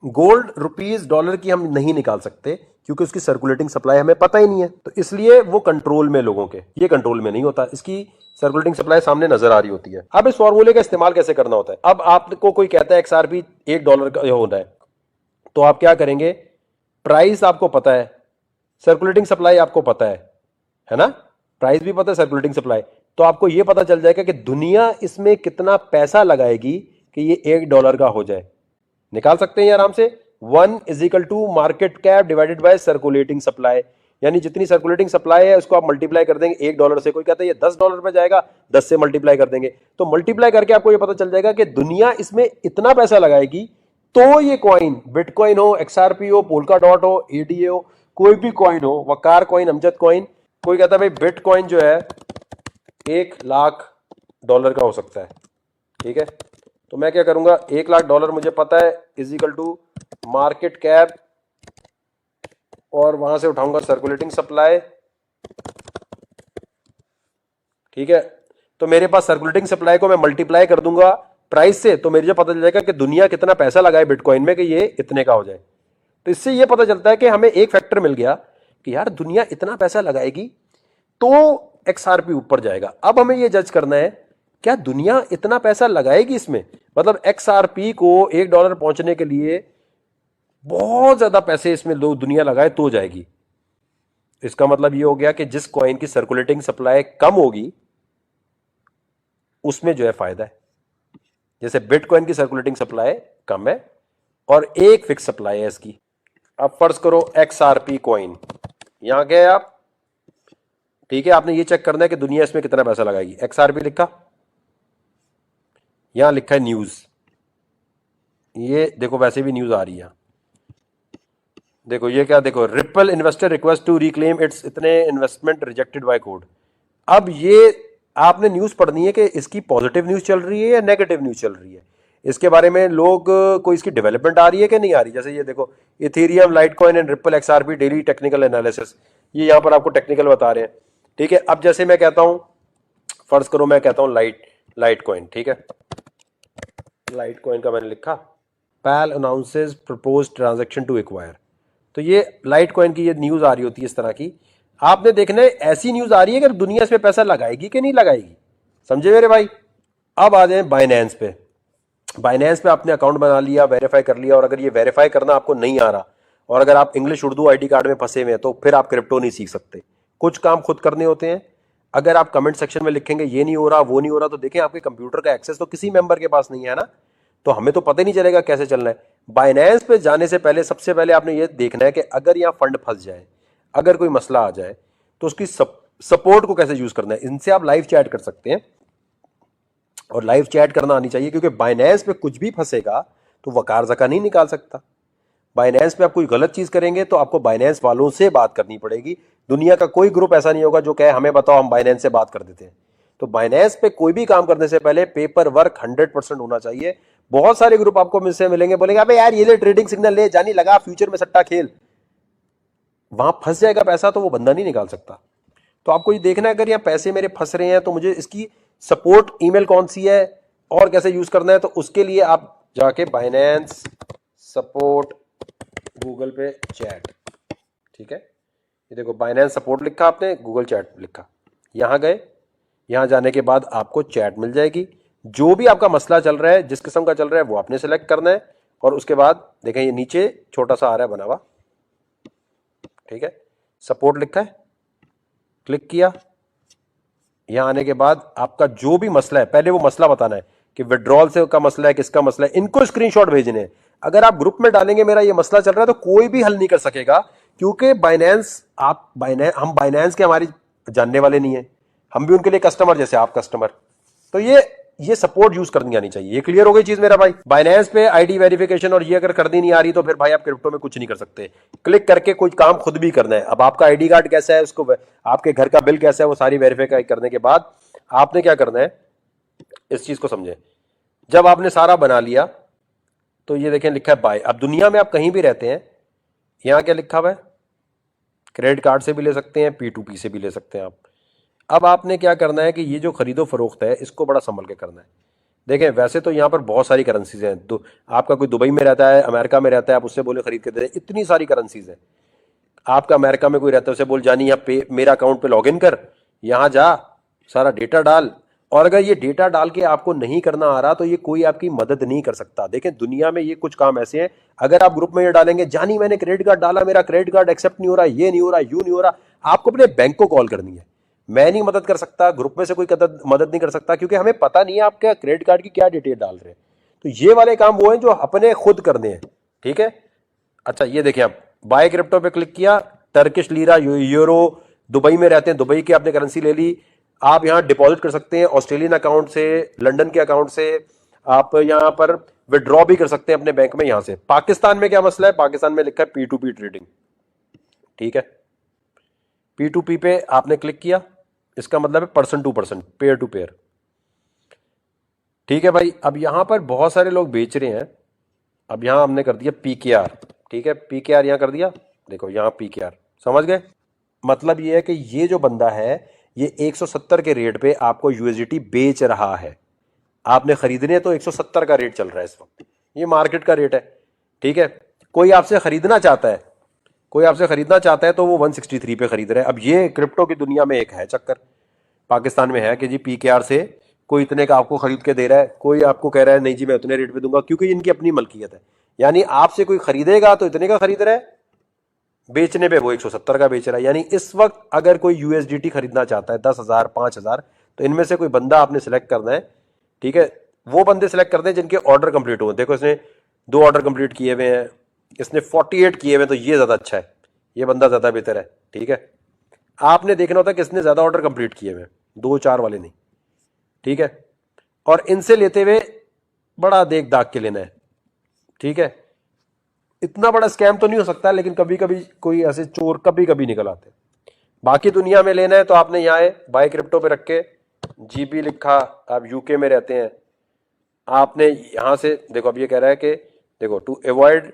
गोल्ड रुपीस डॉलर की हम नहीं निकाल सकते क्योंकि उसकी सर्कुलेटिंग सप्लाई हमें पता ही नहीं है, तो इसलिए वो कंट्रोल में लोगों के, ये कंट्रोल में नहीं होता, इसकी सर्कुलेटिंग सप्लाई सामने नजर आ रही होती है। अब इस फॉर्मूले का इस्तेमाल कैसे करना होता है। अब आपको कोई कहता है XRP $1 का होना है, तो आप क्या करेंगे, प्राइस आपको पता है, सर्कुलेटिंग सप्लाई आपको पता है ना, प्राइस भी पता है, सर्कुलेटिंग सप्लाई, तो आपको यह पता चल जाएगा कि दुनिया इसमें कितना पैसा लगाएगी कि ये $1 का हो जाए। निकाल सकते हैं आराम से। 1 is equal to market cap divided by circulating supply, यानी जितनी सर्कुलेटिंग सप्लाई है उसको आप मल्टीप्लाई कर देंगे $1 से। कोई कहता है ये $10 पे जाएगा, 10 से मल्टीप्लाई कर देंगे, तो मल्टीप्लाई करके आपको ये पता चल जाएगा कि दुनिया इसमें इतना पैसा लगाएगी। तो ये कॉइन, बिटकॉइन हो, XRP हो, पोल्का डॉट हो, ADA हो, कोई भी कॉइन हो, वकार कॉइन, अमजद कॉइन, कोई कहता है भाई बिटकॉइन जो है $1,00,000 का हो सकता है, ठीक है, तो मैं क्या करूंगा, $1,00,000 मुझे पता है is equal to market cap, और वहां से उठाऊंगा सर्कुलेटिंग सप्लाई, ठीक है। तो मेरे पास सर्कुलेटिंग सप्लाई को मैं मल्टीप्लाई कर दूंगा प्राइस से, तो मेरे को पता चल जाएगा कि दुनिया कितना पैसा लगाए बिटकॉइन में कि ये इतने का हो जाए। तो इससे ये पता चलता है कि हमें एक फैक्टर मिल गया कि यार दुनिया इतना पैसा लगाएगी तो XRP ऊपर जाएगा। अब हमें ये जज करना है क्या दुनिया इतना पैसा लगाएगी इसमें, मतलब XRP को $1 पहुंचने के लिए बहुत ज्यादा पैसे इसमें लोग दुनिया लगाए तो जाएगी। इसका मतलब ये हो गया कि जिस कॉइन की सर्कुलेटिंग सप्लाई कम होगी उसमें जो है फायदा है। जैसे बिटकॉइन की सर्कुलेटिंग सप्लाई कम है, और एक फिक्स सप्लाई है इसकी। अब फर्ज करो XRP कॉइन, यहां गए आप, ठीक है, आपने ये चेक करना है कि दुनिया इसमें कितना पैसा लगाएगी। XRP लिखा, यहां लिखा है न्यूज, ये देखो वैसे भी न्यूज आ रही है, देखो ये क्या, देखो ripple investor request to reclaim its इतने इन्वेस्टमेंट रिजेक्टेड बाय कोड। अब ये आपने न्यूज पढ़नी है कि इसकी पॉजिटिव न्यूज चल रही है या नेगेटिव न्यूज चल रही है, इसके बारे में लोग कोई इसकी डेवलपमेंट आ रही है कि नहीं आ रही। जैसे ये देखो Ethereum, Litecoin and ripple XRP daily technical analysis, ये यहां पर आपको टेक्निकल बता रहे हैं, ठीक है। अब जैसे मैं कहता हूं, फर्ज करो मैं कहता हूं लाइटकॉइन, ठीक है, लाइटकॉइन का मैंने लिखा पैल announces propose transaction to acquire, तो ये लाइटकॉइन की ये न्यूज आ रही होती है इस तरह की। आपने देखना है ऐसी न्यूज आ रही है कि दुनिया इसमें पैसा लगाएगी कि नहीं लगाएगी, समझे मेरे भाई। अब आ जाए बाइनेंस पे, बाइनेंस पे आपने अकाउंट बना लिया, वेरीफाई कर लिया, और अगर ये वेरीफाई करना आपको नहीं आ रहा और अगर आप इंग्लिश उर्दू आईडी कार्ड में फंसे हुए हैं तो फिर आप क्रिप्टो नहीं सीख सकते। कुछ काम खुद करने होते हैं। अगर आप कमेंट सेक्शन में लिखेंगे ये नहीं हो रहा वो नहीं हो रहा, तो देखें आपके कंप्यूटर का एक्सेस तो किसी मेंबर के पास नहीं है ना, तो हमें तो पता ही नहीं चलेगा कैसे चलना है। बाइनेंस पे जाने से पहले सबसे पहले आपने ये देखना है कि अगर यहाँ फंड फंस जाए, अगर कोई मसला आ जाए, तो उसकी सपोर्ट को कैसे यूज करना है। इनसे आप लाइव चैट कर सकते हैं, और लाइव चैट करना आनी चाहिए, क्योंकि बाइनेंस पे कुछ भी फंसेगा तो वकार ज़का नहीं निकाल सकता। बाइनेंस पे आप कोई गलत चीज करेंगे तो आपको बाइनेंस वालों से बात करनी पड़ेगी। दुनिया का कोई ग्रुप ऐसा नहीं होगा जो कहे हमें बताओ हम बाइनेंस से बात कर देते हैं। तो बाइनेंस पे कोई भी काम करने से पहले पेपर वर्क 100% होना चाहिए। बहुत सारे ग्रुप आपको मुझसे मिलेंगे, बोलेंगे अबे यार ये ले ट्रेडिंग सिग्नल ले, जानी लगा फ्यूचर में सट्टा खेल, वहां फंस जाएगा पैसा तो वो बंदा नहीं निकाल सकता। तो आपको ये देखना है अगर यहाँ पैसे मेरे फंस रहे हैं तो मुझे इसकी सपोर्ट ईमेल कौन सी है और कैसे यूज करना है। तो उसके लिए आप जाके बाइनेंस सपोर्ट गूगल पे चैट, ठीक है, ये देखो बाइनेंस सपोर्ट लिखा आपने, गूगल चैट लिखा, यहां गए, यहां जाने के बाद आपको चैट मिल जाएगी। जो भी आपका मसला चल रहा है, जिस किस्म का चल रहा है वो आपने सेलेक्ट करना है, और उसके बाद देखें ये नीचे छोटा सा आ रहा है बना हुआ, ठीक है, सपोर्ट लिखा है, क्लिक किया। यहां आने के बाद आपका जो भी मसला है पहले वो मसला बताना है कि विड्रॉल से का मसला है, किसका मसला है, इनको स्क्रीनशॉट भेजने हैं। अगर आप ग्रुप में डालेंगे मेरा ये मसला चल रहा है तो कोई भी हल नहीं कर सकेगा, क्योंकि हम बाइनेंस के हमारी जानने वाले नहीं है, हम भी उनके लिए कस्टमर जैसे आप कस्टमर। तो ये सपोर्ट यूज करनी आनी चाहिए। ये क्लियर हो गई चीज मेरा भाई। बाइनेंस पे आईडी वेरिफिकेशन और ये अगर करनी नहीं आ रही तो फिर भाई आप क्रिप्टो में कुछ नहीं कर सकते। क्लिक करके कुछ काम खुद भी करना है। अब आपका आईडी कार्ड कैसा है, उसको आपके घर का बिल कैसा है, वो सारी वेरीफाई करने के बाद आपने क्या करना है, इस चीज को समझे। जब आपने सारा बना लिया तो ये देखें लिखा है बाय। अब दुनिया में आप कहीं भी रहते हैं, यहां क्या लिखा हुआ है, क्रेडिट कार्ड से भी ले सकते हैं, P2P से भी ले सकते हैं आप। अब आपने क्या करना है कि ये जो खरीदो फरोख्त है इसको बड़ा संभल के करना है। देखें वैसे तो यहाँ पर बहुत सारी करेंसीज हैं, आपका कोई दुबई में रहता है, अमेरिका में रहता है, आप उससे बोले खरीद के दे दें, इतनी सारी करेंसीज है। आपका अमेरिका में कोई रहता है, उसे बोल जानी यहाँ पे मेरा अकाउंट पे लॉगिन कर, यहाँ जा, सारा डेटा डाल, और अगर ये डेटा डाल के आपको नहीं करना आ रहा तो ये कोई आपकी मदद नहीं कर सकता। देखें दुनिया में ये कुछ काम ऐसे हैं, अगर आप ग्रुप में ये डालेंगे जानी मैंने क्रेडिट कार्ड डाला, मेरा क्रेडिट कार्ड एक्सेप्ट नहीं हो रहा, ये नहीं हो रहा, यू नहीं हो रहा, आपको अपने बैंक को कॉल करनी है। मैं नहीं मदद कर सकता, ग्रुप में से कोई मदद नहीं कर सकता, क्योंकि हमें पता नहीं है आपके क्रेडिट कार्ड की क्या डिटेल डाल रहे हैं। तो ये वाले काम वो हैं जो अपने खुद करने हैं, ठीक है। अच्छा ये देखिए आप बाय क्रिप्टो पे क्लिक किया, टर्किश लीरा, यूरो, दुबई में रहते हैं, दुबई की आपने करेंसी ले ली, आप यहां डिपॉजिट कर सकते हैं ऑस्ट्रेलियन अकाउंट से, लंदन के अकाउंट से, आप यहां पर विड्रॉ भी कर सकते हैं अपने बैंक में यहां से। पाकिस्तान में क्या मसला है, पाकिस्तान में लिखा है P2P ट्रेडिंग, ठीक है, P2P पे आपने क्लिक किया, इसका मतलब है person to person, peer to peer, ठीक है भाई। अब यहां पर बहुत सारे लोग बेच रहे हैं, अब यहां हमने कर दिया PKR, ठीक है, PKR यहां कर दिया, देखो यहां PKR, समझ गए। मतलब ये है कि ये जो बंदा है ये 170 के रेट पे आपको USDT बेच रहा है, आपने खरीदने तो 170 का रेट चल रहा है इस वक्त, ये मार्केट का रेट है, ठीक है। कोई आपसे खरीदना चाहता है, कोई आपसे खरीदना चाहता है तो वो 163 पे खरीद रहा है। अब ये क्रिप्टो की दुनिया में एक है चक्कर, पाकिस्तान में है कि जी PKR से कोई इतने का आपको खरीद के दे रहा है, कोई आपको कह रहा है नहीं जी मैं उतने रेट पे दूंगा, क्योंकि इनकी अपनी मलकियत है। यानी आपसे कोई खरीदेगा तो इतने का खरीद रहा है, बेचने पे वो 170 का बेच रहा है। यानी इस वक्त अगर कोई USDT खरीदना चाहता है 10,000 5,000, तो इनमें से कोई बंदा आपने सिलेक्ट करना है, ठीक है। वो बंदे सिलेक्ट करते हैं जिनके ऑर्डर कंप्लीट हो। देखो इसने 2 ऑर्डर कंप्लीट किए हुए हैं, इसने 48 किए हुए हैं, तो ये ज्यादा अच्छा है, ये बंदा ज्यादा बेहतर है। ठीक है, आपने देखना होता है किसने ज्यादा ऑर्डर कंप्लीट किए हुए हैं, 2-4 वाले नहीं। ठीक है, और इनसे लेते हुए बड़ा देख दाग के लेना है। ठीक है, इतना बड़ा स्कैम तो नहीं हो सकता, लेकिन कभी कभी कोई ऐसे चोर कभी कभी निकल आते हैं। बाकी दुनिया में लेना है तो आपने यहाँ बाय क्रिप्टो पे रख के जीबी लिखा, आप यूके में रहते हैं, आपने यहां से देखो, अब ये कह रहा है कि देखो, to avoid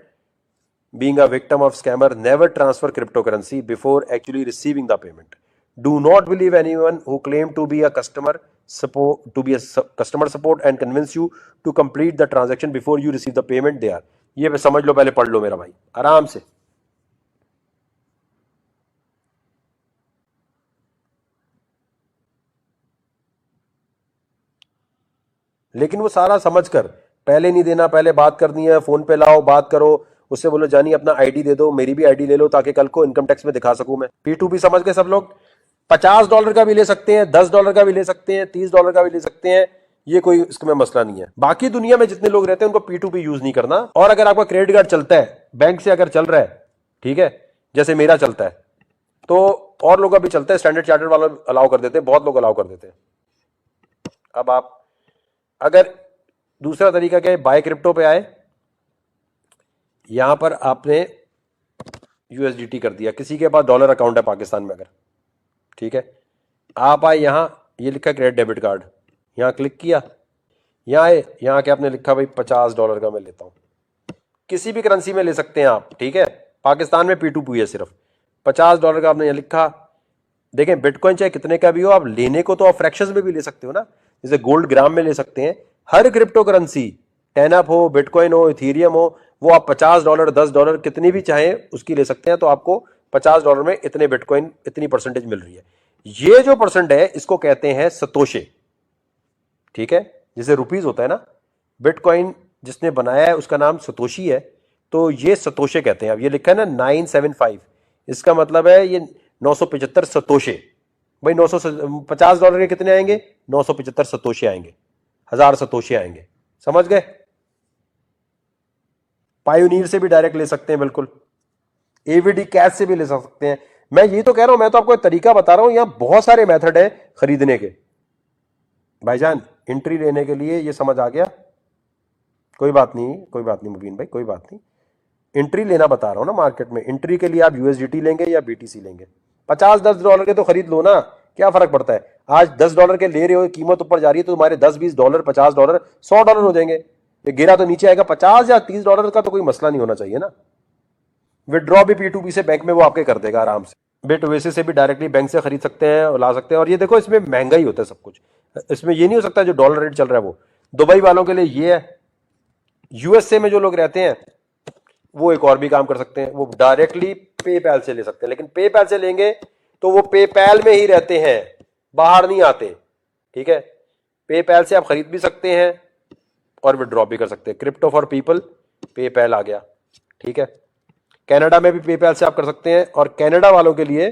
being a victim of scammer, never transfer cryptocurrency before actually receiving the payment. Do not believe anyone who claim to be a customer support and convince you to complete the transaction before you receive the payment they are. ये समझ लो, पहले पढ़ लो मेरा भाई आराम से। लेकिन वो सारा समझकर, पहले नहीं देना, पहले बात करनी है, फोन पे लाओ, बात करो, उससे बोलो जानी अपना आईडी दे दो, मेरी भी आईडी ले लो, ताकि कल को इनकम टैक्स में दिखा सकूं मैं। P2P समझ के सब लोग $50 का भी ले सकते हैं, $10 का भी ले सकते हैं, $30 का भी ले सकते हैं, ये कोई इसमें मसला नहीं है। बाकी दुनिया में जितने लोग रहते हैं उनको P2P यूज नहीं करना। और अगर आपका क्रेडिट कार्ड चलता है, बैंक से अगर चल रहा है, ठीक है, जैसे मेरा चलता है, तो और लोग भी चलता है, स्टैंडर्ड चार्टर्ड वाले अलाउ कर देते हैं, बहुत लोग अलाउ कर देते हैं। अब आप अगर दूसरा तरीका क्या है, बाय क्रिप्टो पे आए, यहां पर आपने यूएसडीटी कर दिया, किसी के पास डॉलर अकाउंट है पाकिस्तान में अगर, ठीक है, आप आए यहां, ये लिखा क्रेडिट डेबिट कार्ड, यहां क्लिक किया, यहां आए, यहां के आपने लिखा भाई $50 का मैं लेता हूं, किसी भी करेंसी में ले सकते हैं आप। ठीक है, पाकिस्तान में P2P है सिर्फ, $50 का आपने यहां लिखा। देखें, बिटकॉइन चाहे कितने का भी हो, आप लेने को तो आप फ्रैक्शंस में भी ले सकते हो ना, जैसे गोल्ड ग्राम में ले सकते हैं। हर क्रिप्टो करेंसी, टेनअप हो, बिटकॉइन हो, इथीरियम हो, वो आप $50, $10 कितनी भी चाहें उसकी ले सकते हैं, तो आपको $50 में इतने बिटकॉइन, इतनी परसेंटेज मिल रही है। ये जो परसेंट है इसको कहते हैं सतोशे। ठीक है, जैसे रुपीज होता है ना, बिटकॉइन जिसने बनाया है उसका नाम सतोशी है, तो ये सतोशे कहते हैं। अब ये लिखा है ना 975, इसका मतलब है ये 975 सतोशे। भाई $50 के कितने आएंगे, 975 सतोशे आएंगे, 1000 सतोशे आएंगे। समझ गए? पायोनीर से भी डायरेक्ट ले सकते हैं, बिल्कुल एवीडी कैश से भी ले सकते हैं। मैं ये तो कह रहा हूं, मैं तो आपको एक तरीका बता रहा हूं, यहां बहुत सारे मेथड है खरीदने के। भाईजान एंट्री लेने के लिए ये समझ आ गया? कोई बात नहीं, कोई बात नहीं मुबीन भाई, कोई बात नहीं। एंट्री लेना बता रहा हूं ना मार्केट में। एंट्री के लिए आप यूएसडीटी लेंगे या बीटीसी लेंगे, $50-10 के तो खरीद लो ना, क्या फर्क पड़ता है। आज $10 के ले रहे हो, कीमत ऊपर जा रही है, तो तुम्हारे $10-20 $50 $100 हो जाएंगे। ये गिरा तो नीचे आएगा, $50 या $30 का तो कोई मसला नहीं होना चाहिए ना। विड्रॉ भी P2P से बैंक में वो आपके कर देगा आराम से। बिटवेसी से भी डायरेक्टली बैंक से खरीद सकते हैं और ला सकते हैं। और ये देखो, इसमें महंगा ही होता है सब कुछ, इसमें ये नहीं हो सकता जो डॉलर रेट चल रहा है वो। दुबई वालों के लिए ये है, यूएसए में जो लोग रहते हैं वो एक और भी काम कर सकते हैं, वो डायरेक्टली पेपैल से ले सकते हैं। लेकिन पेपैल से लेंगे तो वो पेपैल में ही रहते हैं, बाहर नहीं आते। ठीक है, पेपैल से आप खरीद भी सकते हैं और विड्रॉ भी कर सकते हैं। क्रिप्टो फॉर पीपल, पेपैल आ गया। ठीक है, कनाडा में भी पेपैल से आप कर सकते हैं। और कनाडा वालों के लिए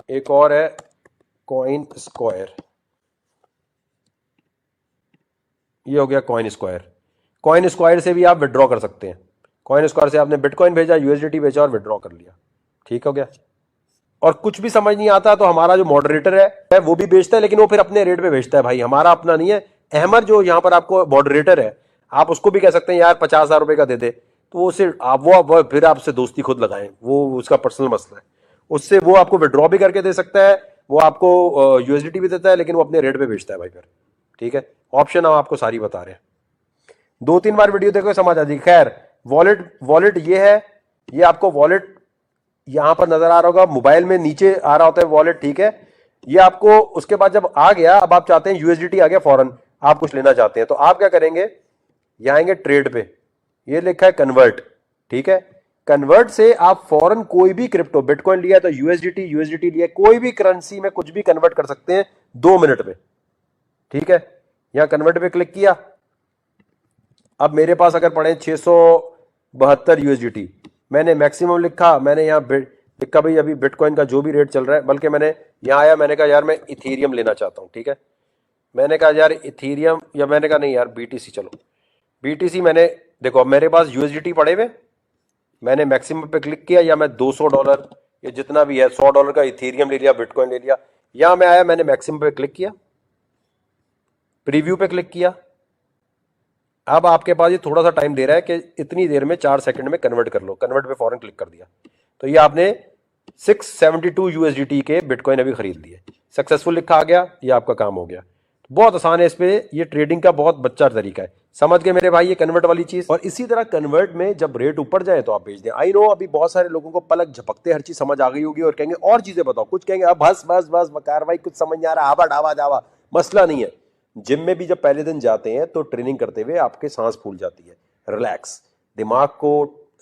एक और है, कॉइन स्क्वायर। ये हो गया कॉइन स्क्वायर। कॉइन स्क्वायर से भी आप विड्रॉ कर सकते हैं। कॉइन स्क्वायर से आपने बिटकॉइन भेजा, यूएसडीटी भेजा और विड्रॉ कर लिया। ठीक हो गया। और कुछ भी समझ नहीं आता तो हमारा जो मॉडरेटर है वो भी बेचता है, लेकिन वो फिर अपने रेट पे बेचता है भाई, हमारा अपना नहीं है। अहमद जो यहाँ पर आपको मॉडरेटर है, आप उसको भी कह सकते हैं यार 50,000 रुपए का दे दे, तो वो सिर्फ आप वो फिर आपसे दोस्ती खुद लगाएं, वो उसका पर्सनल मसला है। उससे वो आपको विड्रॉ भी करके दे सकता है, वो आपको यूएसडीटी भी देता है, लेकिन वो अपने रेट पे बेचता है भाई फिर। ठीक है, ऑप्शन हम आपको सारी बता रहे हैं। 2-3 बार वीडियो देखो समझ आ जाएगी। खैर, वॉलेट ये है, ये आपको वॉलेट यहां पर नजर आ रहा होगा, मोबाइल में नीचे आ रहा होता है वॉलेट। ठीक है, ये आपको उसके बाद जब आ गया, अब आप चाहते हैं यूएसडीटी आ गया फौरन, आप कुछ लेना चाहते हैं, तो आप क्या करेंगे, यहां आएंगे ट्रेड पे, ये लिखा है कन्वर्ट। ठीक है, कन्वर्ट से आप फौरन कोई भी क्रिप्टो, बिटकॉइन लिया तो यूएसडीटी लिया, कोई भी करेंसी में कुछ भी कन्वर्ट कर सकते हैं 2 मिनट में। ठीक है, यहां कन्वर्ट पे क्लिक किया। अब मेरे पास अगर पड़े 672 यूएसडीटी, मैंने मैक्सिमम लिखा, मैंने यहां लिखा भाई अभी बिटकॉइन का जो भी रेट चल रहा है, बल्कि मैंने यहां आया, मैंने कहा यार मैं इथीरियम लेना चाहता हूं। ठीक है, मैंने कहा यार इथीरियम, या मैंने कहा नहीं यार बीटीसी चलो, BTC मैंने, देखो अब मेरे पास USDT पड़े हुए, मैंने मैक्सिमम पे क्लिक किया, या मैं $200 या जितना भी है $100 का इथेरियम ले लिया, बिटकॉइन ले लिया, यहां मैं आया, मैंने मैक्सिमम पे क्लिक किया, प्रीव्यू पे क्लिक किया। अब आपके पास ये थोड़ा सा टाइम दे रहा है कि इतनी देर में 4 सेकंड में कन्वर्ट कर लो, कन्वर्ट पे फौरन क्लिक कर दिया, तो ये आपने 672 USDT के बिटकॉइन अभी खरीद लिए, सक्सेसफुल लिखा आ गया, ये आपका काम हो गया। बहुत आसान है, इस पे ये ट्रेडिंग का बहुत बच्चा तरीका है, समझ गए मेरे भाई ये कन्वर्ट वाली चीज। और इसी तरह कन्वर्ट में जब रेट ऊपर जाए तो आप बेच दें। आई नो अभी बहुत सारे लोगों को पलक झपकते हर चीज समझ आ गई होगी और कहेंगे और चीजें बताओ, कुछ कहेंगे अब बस बस बस वकार भाई कुछ समझ नहीं आ रहा, आवा डावा जावा। मसला नहीं है, जिम में भी जब पहले दिन जाते हैं तो ट्रेनिंग करते हुए आपके सांस फूल जाती है। रिलैक्स, दिमाग को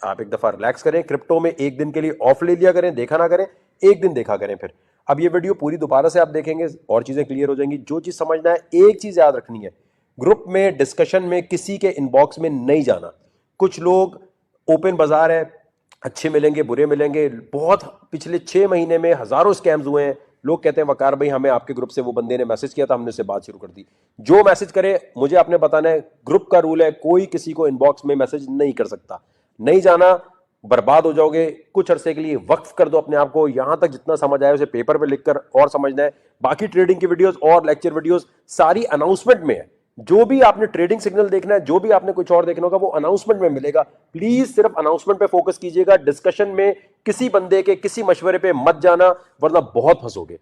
आप एक दफा रिलैक्स करें। क्रिप्टो में एक दिन के लिए ऑफ ले लिया करें, देखा ना करें, एक दिन देखा करें। फिर अब ये वीडियो पूरी दोबारा से आप देखेंगे और चीजें क्लियर हो जाएंगी। जो चीज समझना है, एक चीज याद रखनी है, ग्रुप में डिस्कशन में किसी के इनबॉक्स में नहीं जाना। कुछ लोग, ओपन बाजार है, अच्छे मिलेंगे बुरे मिलेंगे, बहुत पिछले 6 महीने में हजारों स्कैम्स हुए हैं। लोग कहते हैं वकार भाई हमें आपके ग्रुप से वो बंदे ने मैसेज किया था, हमने उससे बात शुरू कर दी। जो मैसेज करे मुझे आपने बताना है, ग्रुप का रूल है कोई किसी को इनबॉक्स में मैसेज नहीं कर सकता। नहीं जाना, बर्बाद हो जाओगे। कुछ अरसे के लिए वक्फ कर दो अपने आप को, यहां तक जितना समझ आए उसे पेपर पे लिखकर और समझना है। बाकी ट्रेडिंग की वीडियोस और लेक्चर वीडियोस सारी अनाउंसमेंट में है। जो भी आपने ट्रेडिंग सिग्नल देखना है, जो भी आपने कुछ और देखना होगा, वो अनाउंसमेंट में मिलेगा। प्लीज सिर्फ अनाउंसमेंट पे फोकस कीजिएगा, डिस्कशन में किसी बंदे के किसी मशवरे पे मत जाना, वरना बहुत फंसोगे।